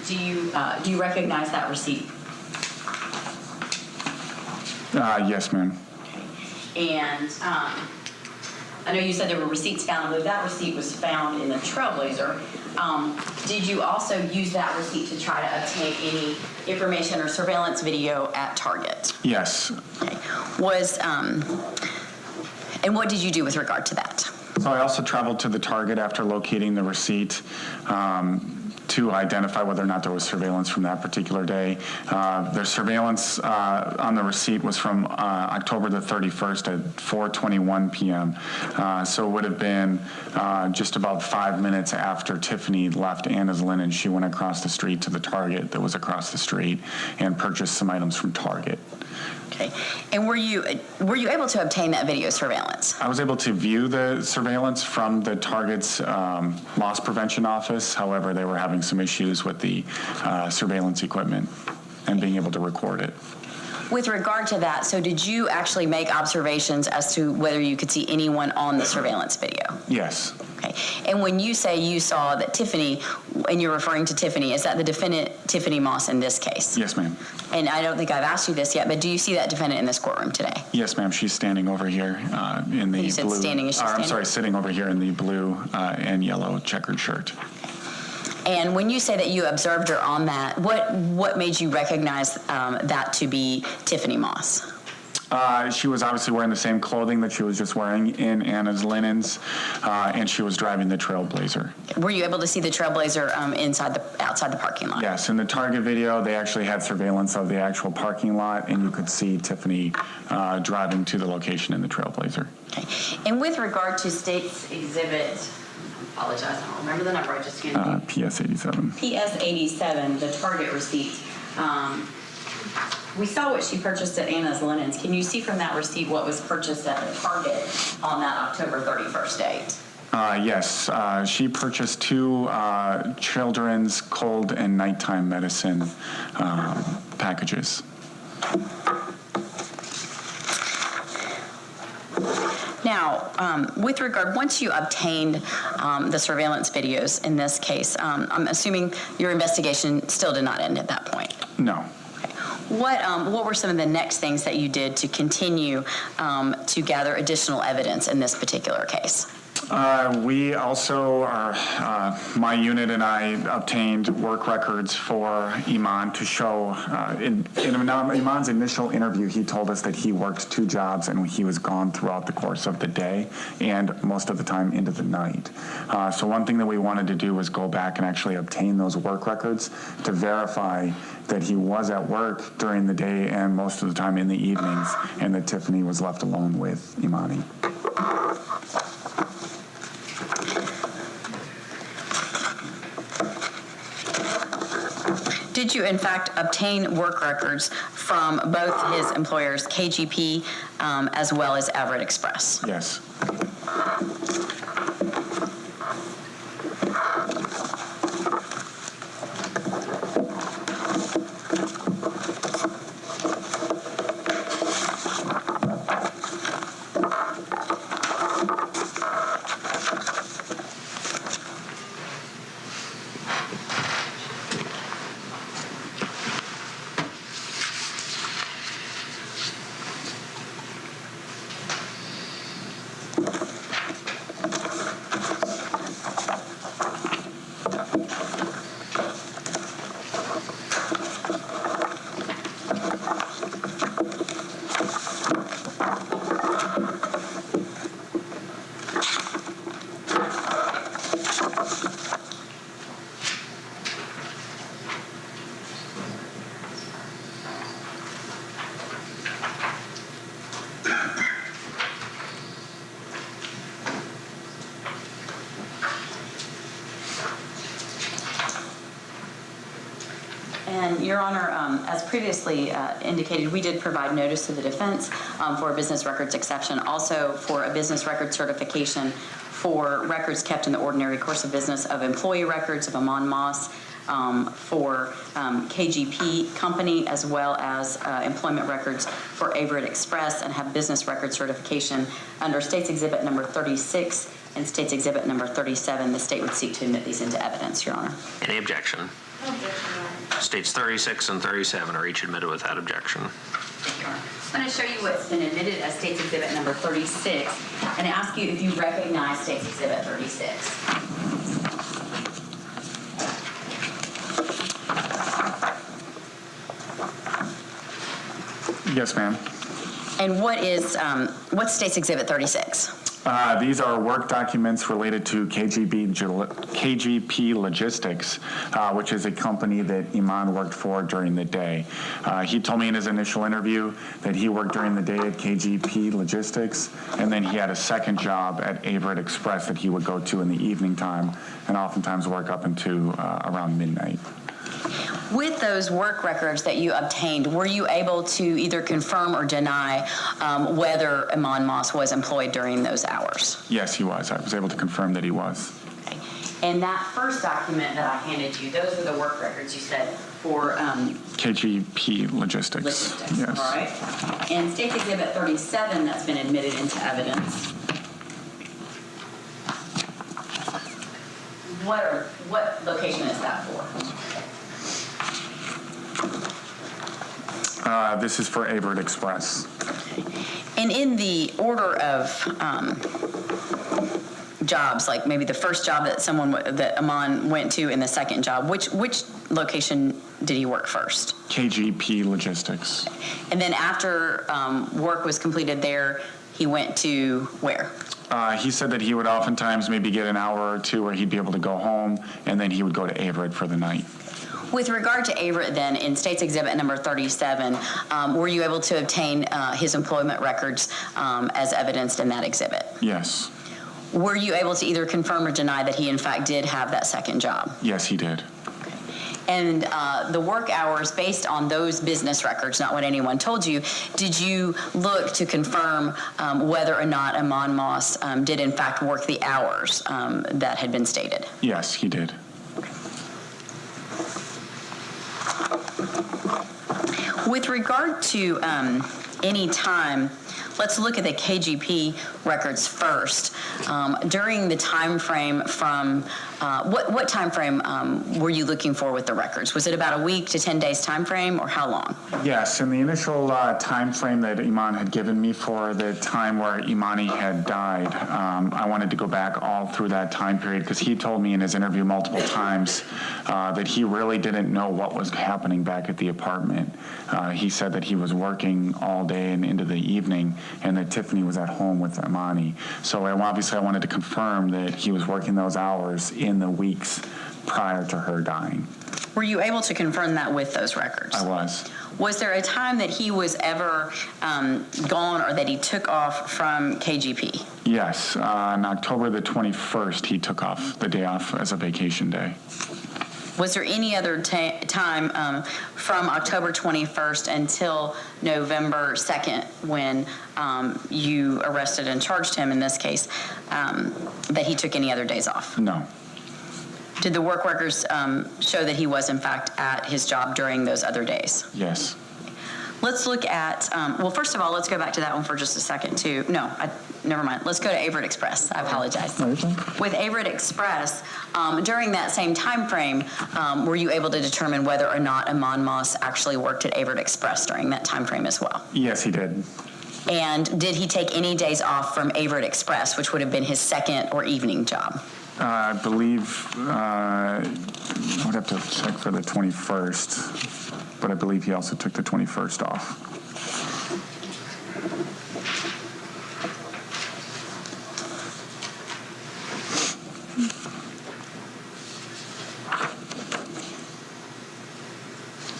Do you recognize that receipt? Yes, ma'am. Okay. And I know you said there were receipts found. I believe that receipt was found in the Trailblazer. Did you also use that receipt to try to obtain any information or surveillance video at Target? Yes. Okay. And what did you do with regard to that? So I also traveled to the Target after locating the receipt to identify whether or not there was surveillance from that particular day. The surveillance on the receipt was from October the 31st at 4:21 p.m. So it would have been just about 5 minutes after Tiffany left Anna's Linen. She went across the street to the Target that was across the street and purchased some items from Target. Okay. And were you able to obtain that video surveillance? I was able to view the surveillance from the Target's loss prevention office. However, they were having some issues with the surveillance equipment and being able to record it. With regard to that, so did you actually make observations as to whether you could see anyone on the surveillance video? Yes. Okay. And when you say you saw that Tiffany, and you're referring to Tiffany, is that the defendant Tiffany Moss in this case? Yes, ma'am. And I don't think I've asked you this yet, but do you see that defendant in this courtroom today? Yes, ma'am. She's standing over here in the You said blue. standing. Is she standing? I'm sorry, sitting over here in the blue and yellow checkered shirt. And when you say that you observed her on that, what made you recognize that to be Tiffany Moss? She was obviously wearing the same clothing that she was just wearing in Anna's Linens, and she was driving the Trailblazer. Were you able to see the Trailblazer outside the parking lot? Yes, in the Target video, they actually had surveillance of the actual parking lot, and you could see Tiffany driving to the location in the Trailblazer. Okay. And with regard to State's Exhibit, I apologize, I don't remember the number, I just can't. PS87. PS87, the Target receipt. We saw what she purchased at Anna's Linens. Can you see from that receipt what was purchased at the Target on that October 31st date? Yes, she purchased 2 children's cold and nighttime medicine packages. Now, with regard, once you obtained the surveillance videos in this case, I'm assuming your investigation still did not end at that point. No. What were some of the next things that you did to continue to gather additional evidence in this particular case? We also, my unit and I obtained work records for Iman to show, in Iman's initial interview, he told us that he worked 2 jobs and he was gone throughout the course of the day and most of the time into the night. So one thing that we wanted to do was go back and actually obtain those work records to verify that he was at work during the day and most of the time in the evenings, and that Tiffany was left alone with Imani. Did you, in fact, obtain work records from both his employers, KGP, as well as Everett Express? Yes. Your Honor, as previously indicated, we did provide notice to the defense for a business records exception, also for a business record certification for records kept in the ordinary course of business of employee records of Amon Moss, for KGP Company, as well as employment records for Averett Express, and have business record certification under State's Exhibit number 36 and State's Exhibit number 37. The state would seek to admit these into evidence, Your Honor. Any objection? No objection, Your Honor. States 36 and 37 are each admitted without objection. Thank you, Your Honor. I'm going to show you what's been admitted as State's Exhibit number 36 and ask you if you recognize State's Exhibit 36. Yes, ma'am. And what's State's Exhibit 36? These are work documents related to KGP Logistics, which is a company that Iman worked for during the day. He told me in his initial interview that he worked during the day at KGP Logistics, and then he had a second job at Averett Express that he would go to in the evening time and oftentimes work up into around midnight. With those work records that you obtained, were you able to either confirm or deny whether Amon Moss was employed during those hours? Yes, he was. I was able to confirm that he was. Okay. And that first document that I handed you, those are the work records you said for KGP Logistics. Yes. All right. And State's Exhibit 37 that's been admitted into evidence. What location is that for? This is for Averett Express. And in the order of jobs, like maybe the first job that that Amon went to and the second job, which location did he work first? KGP Logistics. And then after work was completed there, he went to where? He said that he would oftentimes maybe get an hour or two where he'd be able to go home, and then he would go to Averett for the night. With regard to Averett, then, in State's Exhibit number 37, were you able to obtain his employment records as evidenced in that exhibit? Yes. Were you able to either confirm or deny that he, in fact, did have that second job? Yes, he did. And the work hours based on those business records, not what anyone told you, did you look to confirm whether or not Amon Moss did, in fact, work the hours that had been stated? Yes, he did. With regard to any time, let's look at the KGP records first. During the time frame from what time frame were you looking for with the records? Was it about a week to 10 days time frame, or how long? Yes, in the initial time frame that Iman had given me for the time where Imani had died, I wanted to go back all through that time period because he told me in his interview multiple times that he really didn't know what was happening back at the apartment. He said that he was working all day and into the evening, and that Tiffany was at home with Imani. So obviously I wanted to confirm that he was working those hours in the weeks prior to her dying. Were you able to confirm that with those records? I was. Was there a time that he was ever gone or that he took off from KGP? Yes. On October the 21st, he took off the day off as a vacation day. Was there any other time from October 21st until November 2nd when you arrested and charged him in this case that he took any other days off? No. Did the work records show that he was in fact at his job during those other days? Yes. Let's look at, well, first of all, let's go back to that one for just a second, too. No, never mind. Let's go to Averett Express. I apologize. With Averett Express, during that same time frame, were you able to determine whether or not Amon Moss actually worked at Averett Express during that time frame as well? Yes, he did. And did he take any days off from Averett Express, which would have been his second or evening job? I believe, I would have to check for the 21st, but I believe he also took the 21st off.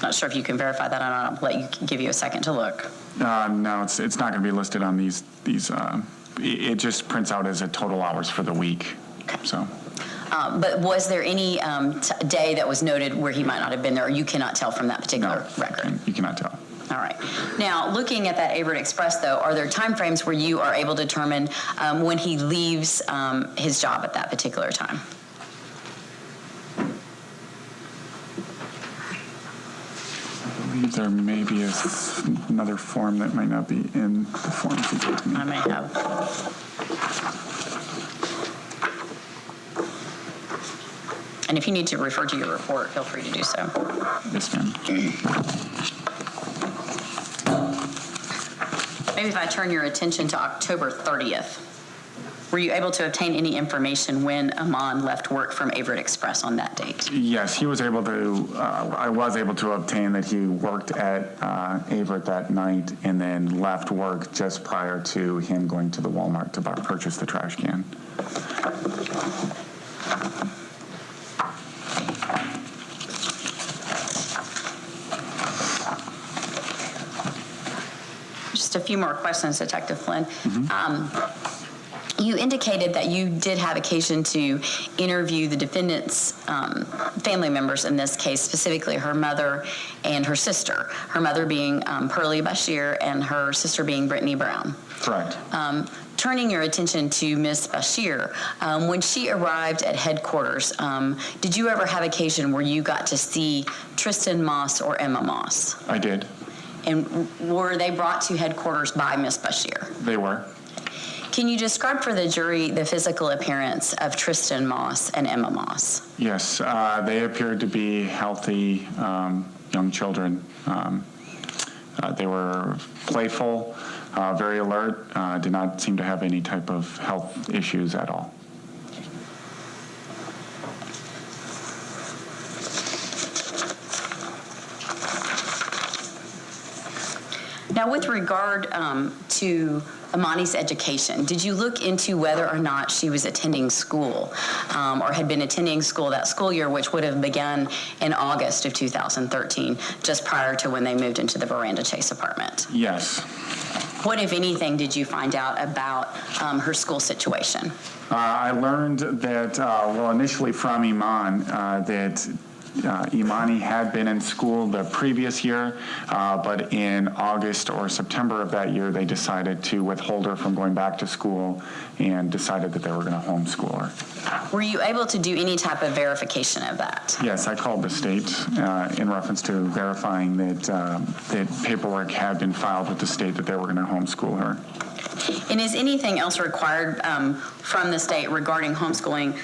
Not sure if you can verify that or not. I'll give you a second to look. No, it's not going to be listed on these. It just prints out as a total hours for the week. So. But was there any day that was noted where he might not have been there, or you cannot tell from that particular record? You cannot tell. All right. Now, looking at that Averitt Express, though, are there timeframes where you are able to determine when he leaves his job at that particular time? I believe there may be another form that might not be in the forms he gave me. I may have. And if you need to refer to your report, feel free to do so. Yes, ma'am. Maybe if I turn your attention to October 30th, were you able to obtain any information when Amon left work from Averitt Express on that date? Yes, he was able to. I was able to obtain that he worked at Averitt that night and then left work just prior to him going to the Walmart to purchase the trash can. Just a few more questions, Detective Flynn. You indicated that you did have occasion to interview the defendant's family members in this case, specifically her mother and her sister, her mother being Pearlie Bashir and her sister being Brittany Brown. Correct. Turning your attention to Ms. Bashir, when she arrived at headquarters, did you ever have occasion where you got to see Tristan Moss or Emma Moss? I did. And were they brought to headquarters by Ms. Bashir? They were. Can you describe for the jury the physical appearance of Tristan Moss and Emma Moss? Yes, they appeared to be healthy young children. They were playful, very alert, did not seem to have any type of health issues at all. Now, with regard to Amani's education, did you look into whether or not she was attending school or had been attending school that school year, which would have begun in August of 2013, just prior to when they moved into the Veranda Chase apartment? Yes. What, if anything, did you find out about her school situation? I learned that, initially from Iman, that Imani had been in school the previous year, but in August or September of that year, they decided to withhold her from going back to school and decided that they were going to homeschool her. Were you able to do any type of verification of that? Yes, I called the state in reference to verifying that paperwork had been filed with the state that they were going to homeschool her. And is anything else required from the state regarding homeschooling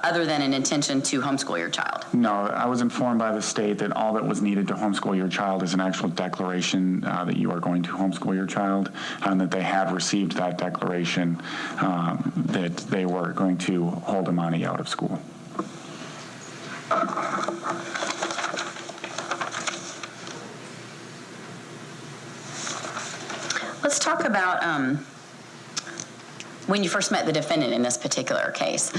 other than an intention to homeschool your child? No, I was informed by the state that all that was needed to homeschool your child is an actual declaration that you are going to homeschool your child, and that they have received that declaration that they were going to hold Imani out of school. Let's talk about when you first met the defendant in this particular case.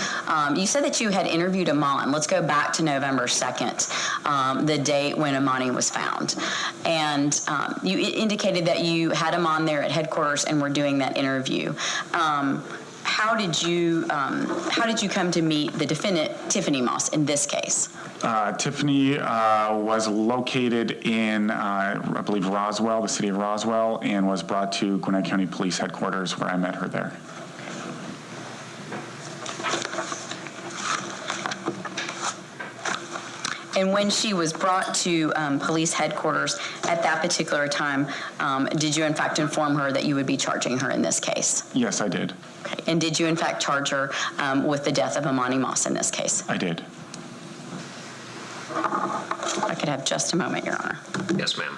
You said that you had interviewed Amon. Let's go back to November 2nd, the date when Imani was found. And you indicated that you had Amon there at headquarters and were doing that interview. How did you come to meet the defendant, Tiffany Moss, in this case? Tiffany was located in, I believe, Roswell, the city of Roswell, and was brought to Gwinnett County Police Headquarters, where I met her there. And when she was brought to police headquarters at that particular time, did you in fact inform her that you would be charging her in this case? Yes, I did. Okay. And did you in fact charge her with the death of Imani Moss in this case? I did. I could have just a moment, Your Honor. Yes, ma'am.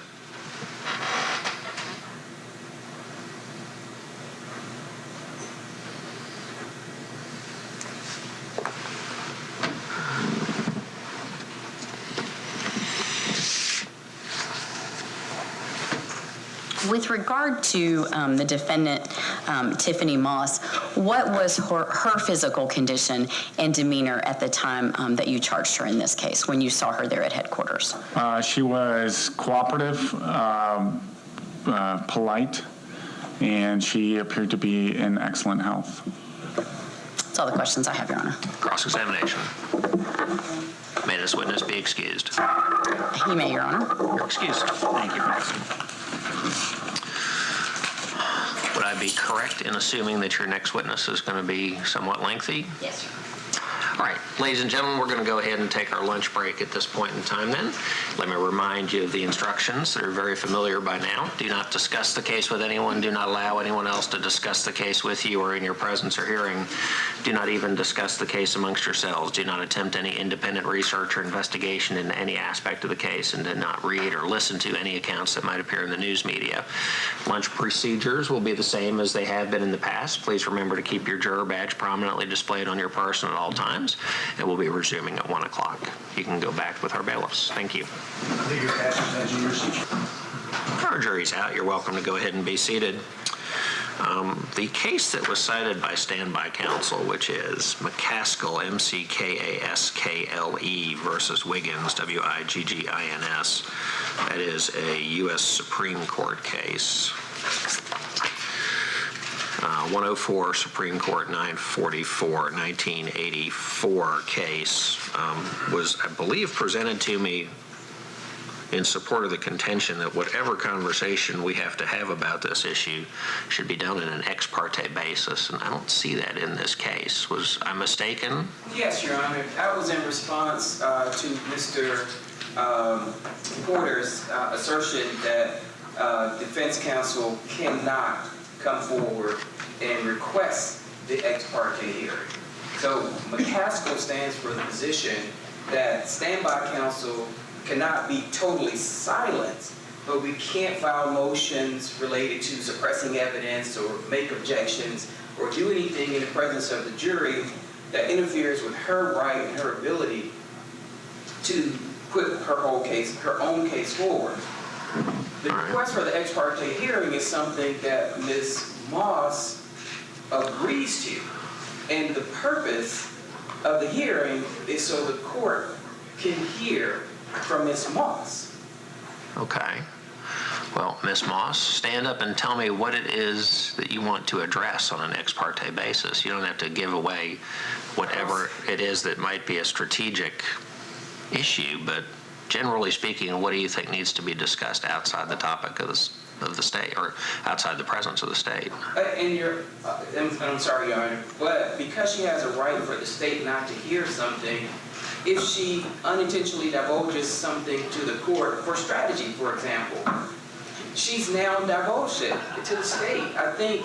With regard to the defendant, Tiffany Moss, what was her physical condition and demeanor at the time that you charged her in this case, when you saw her there at headquarters? She was cooperative, polite, and she appeared to be in excellent health. That's all the questions I have, Your Honor. Cross-examination. May this witness be excused. You may, Your Honor. You're excused. Thank you, President. Would I be correct in assuming that your next witness is going to be somewhat lengthy? Yes, sir. All right, ladies and gentlemen, we're going to go ahead and take our lunch break at this point in time then. Let me remind you of the instructions that are very familiar by now. Do not discuss the case with anyone. Do not allow anyone else to discuss the case with you or in your presence or hearing. Do not even discuss the case amongst yourselves. Do not attempt any independent research or investigation into any aspect of the case, and do not read or listen to any accounts that might appear in the news media. Lunch procedures will be the same as they have been in the past. Please remember to keep your juror badge prominently displayed on your person at all times. And we'll be resuming at 1 o'clock. You can go back with our bailiffs. Thank you. I think your badge is in your seat. Our jury's out. You're welcome to go ahead and be seated. The case that was cited by standby counsel, which is McCaskill, M-C-K-A-S-K-L-E versus Wiggins, W-I-G-G-I-N-S. That is a U.S. Supreme Court case. 104 Supreme Court 944, 1984 case was, I believe, presented to me in support of the contention that whatever conversation we have to have about this issue should be done in an ex parte basis, and I don't see that in this case. Was I mistaken? Yes, Your Honor. That was in response to Mr. Porter's assertion that defense counsel cannot come forward and request the ex parte hearing. So McCaskill stands for the position that standby counsel cannot be totally silent, but we can't file motions related to suppressing evidence or make objections or do anything in the presence of the jury that interferes with her right and her ability to put her own case forward. The request for the ex parte hearing is something that Ms. Moss agrees to, and the purpose of the hearing is so the court can hear from Ms. Moss. Okay. Well, Ms. Moss, stand up and tell me what it is that you want to address on an ex parte basis. You don't have to give away whatever it is that might be a strategic issue, but generally speaking, what do you think needs to be discussed outside the topic of the state, or outside the presence of the state? I'm sorry, Your Honor, but because she has a right for the state not to hear something, if she unintentionally divulges something to the court for strategy, for example, she's now divulged it to the state. I think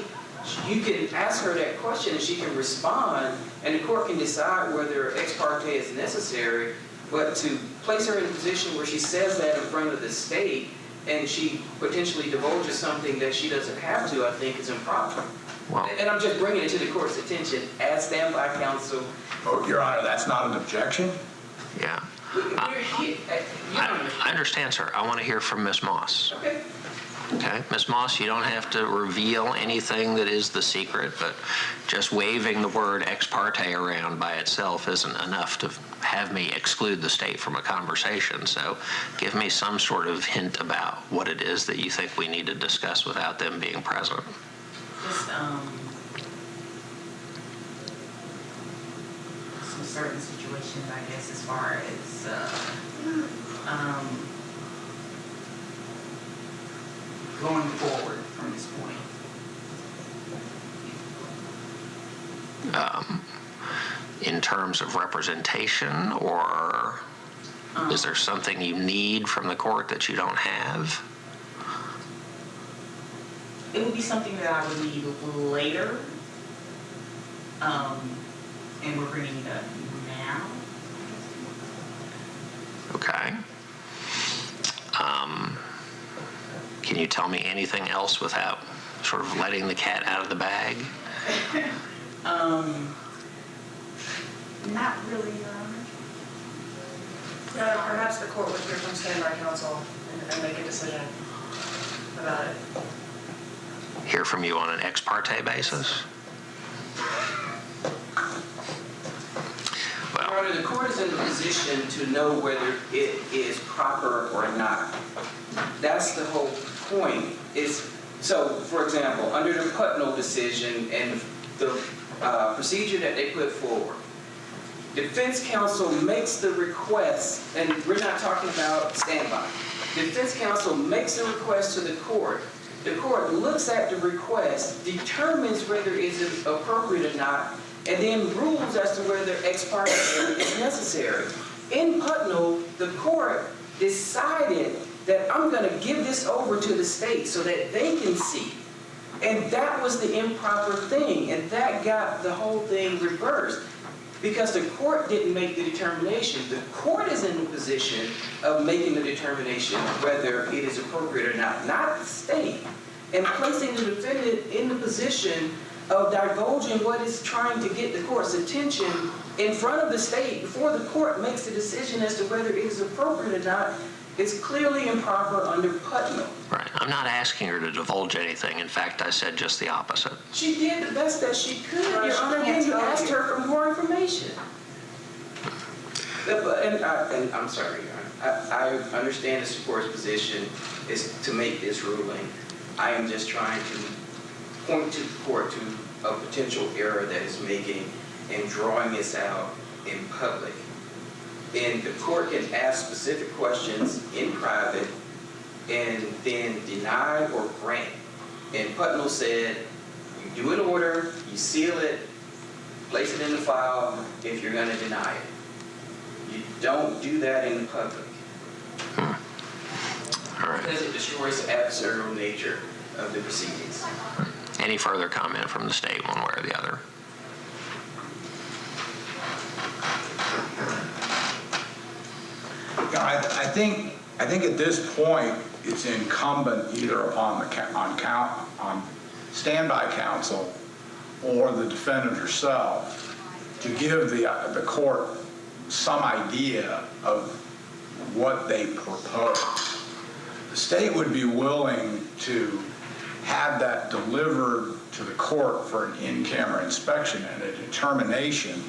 you can ask her that question and she can respond, and the court can decide whether ex parte is necessary, but to place her in a position where she says that in front of the state and she potentially divulges something that she doesn't have to, I think is improper. Well, And I'm just bringing it to the court's attention as standby counsel. Oh, Your Honor, that's not an objection? yeah. We're here. I understand, sir. I want to hear from Ms. Moss. Okay. Okay, Ms. Moss, you don't have to reveal anything that is the secret, but just waving the word ex parte around by itself isn't enough to have me exclude the state from a conversation. So give me some sort of hint about what it is that you think we need to discuss without them being present. Just some certain situations, I guess, as far as going forward from this point. In terms of representation, or is there something you need from the court that you don't have? It would be something that I would need later, and we're bringing it up now. Okay. Can you tell me anything else without sort of letting the cat out of the bag? Not really. Perhaps the court would hear from standby counsel and make a decision about it. Hear from you on an ex parte basis? Your Honor, the court is in a position to know whether it is proper or not. That's the whole point. So, for example, under the Putnell decision and the procedure that they put forward. Defense counsel makes the request, and we're not talking about standby. Defense counsel makes the request to the court. The court looks at the request, determines whether it is appropriate or not, and then rules as to whether ex parte is necessary. In Putnell, the court decided that I'm going to give this over to the state so that they can see. And that was the improper thing, and that got the whole thing reversed. Because the court didn't make the determination. The court is in the position of making the determination whether it is appropriate or not the state. And placing the defendant in the position of divulging what is trying to get the court's attention in front of the state before the court makes the decision as to whether it is appropriate or not, is clearly improper under Putnell. Right. I'm not asking her to divulge anything. In fact, I said just the opposite. She did the best that she could, Well, Your she Honor, can't then you tell asked you. her for more information. And I'm sorry, Your Honor. I understand the court's position is to make this ruling. I am just trying to point to the court to a potential error that it's making in drawing this out in public. And the court can ask specific questions in private and then deny or grant. And Putnell said, you do an order, you seal it, place it in the file if you're going to deny it. You don't do that in the public. All right. Because it destroys the adversarial nature of the proceedings. Any further comment from the state, one way or the other? I think at this point, it's incumbent either upon on standby counsel or the defendant herself to give the court some idea of what they propose. The state would be willing to have that delivered to the court for an in-camera inspection and a determination.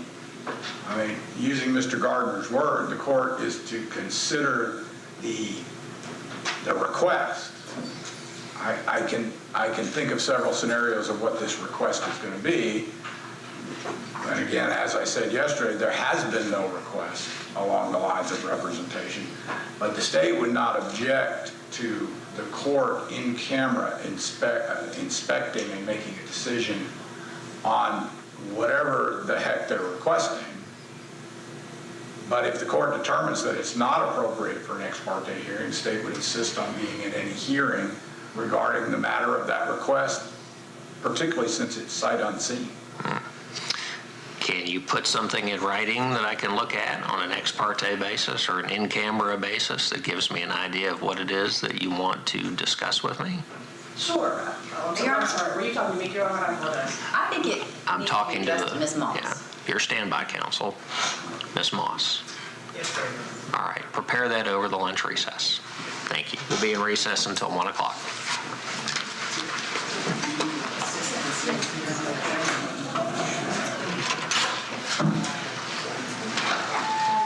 I mean, using Mr. Gardner's word, the court is to consider the request. I can think of several scenarios of what this request is going to be. And again, as I said yesterday, there has been no request along the lines of representation. But the state would not object to the court in camera inspecting and making a decision on whatever the heck they're requesting. But if the court determines that it's not appropriate for an ex parte hearing, the state would insist on being in any hearing regarding the matter of that request, particularly since it's sight unseen. Can you put something in writing that I can look at on an ex parte basis or an in-camera basis that gives me an idea of what it is that you want to discuss with me? Sure. I'm sorry, were you talking to me, Your Honor? I apologize. I think it I'm needs talking to be to addressed to Ms. Moss. Yeah, your standby counsel, Ms. Moss. Yes, sir. All right, prepare that over the lunch recess. Thank you. We'll be in recess until 1 o'clock.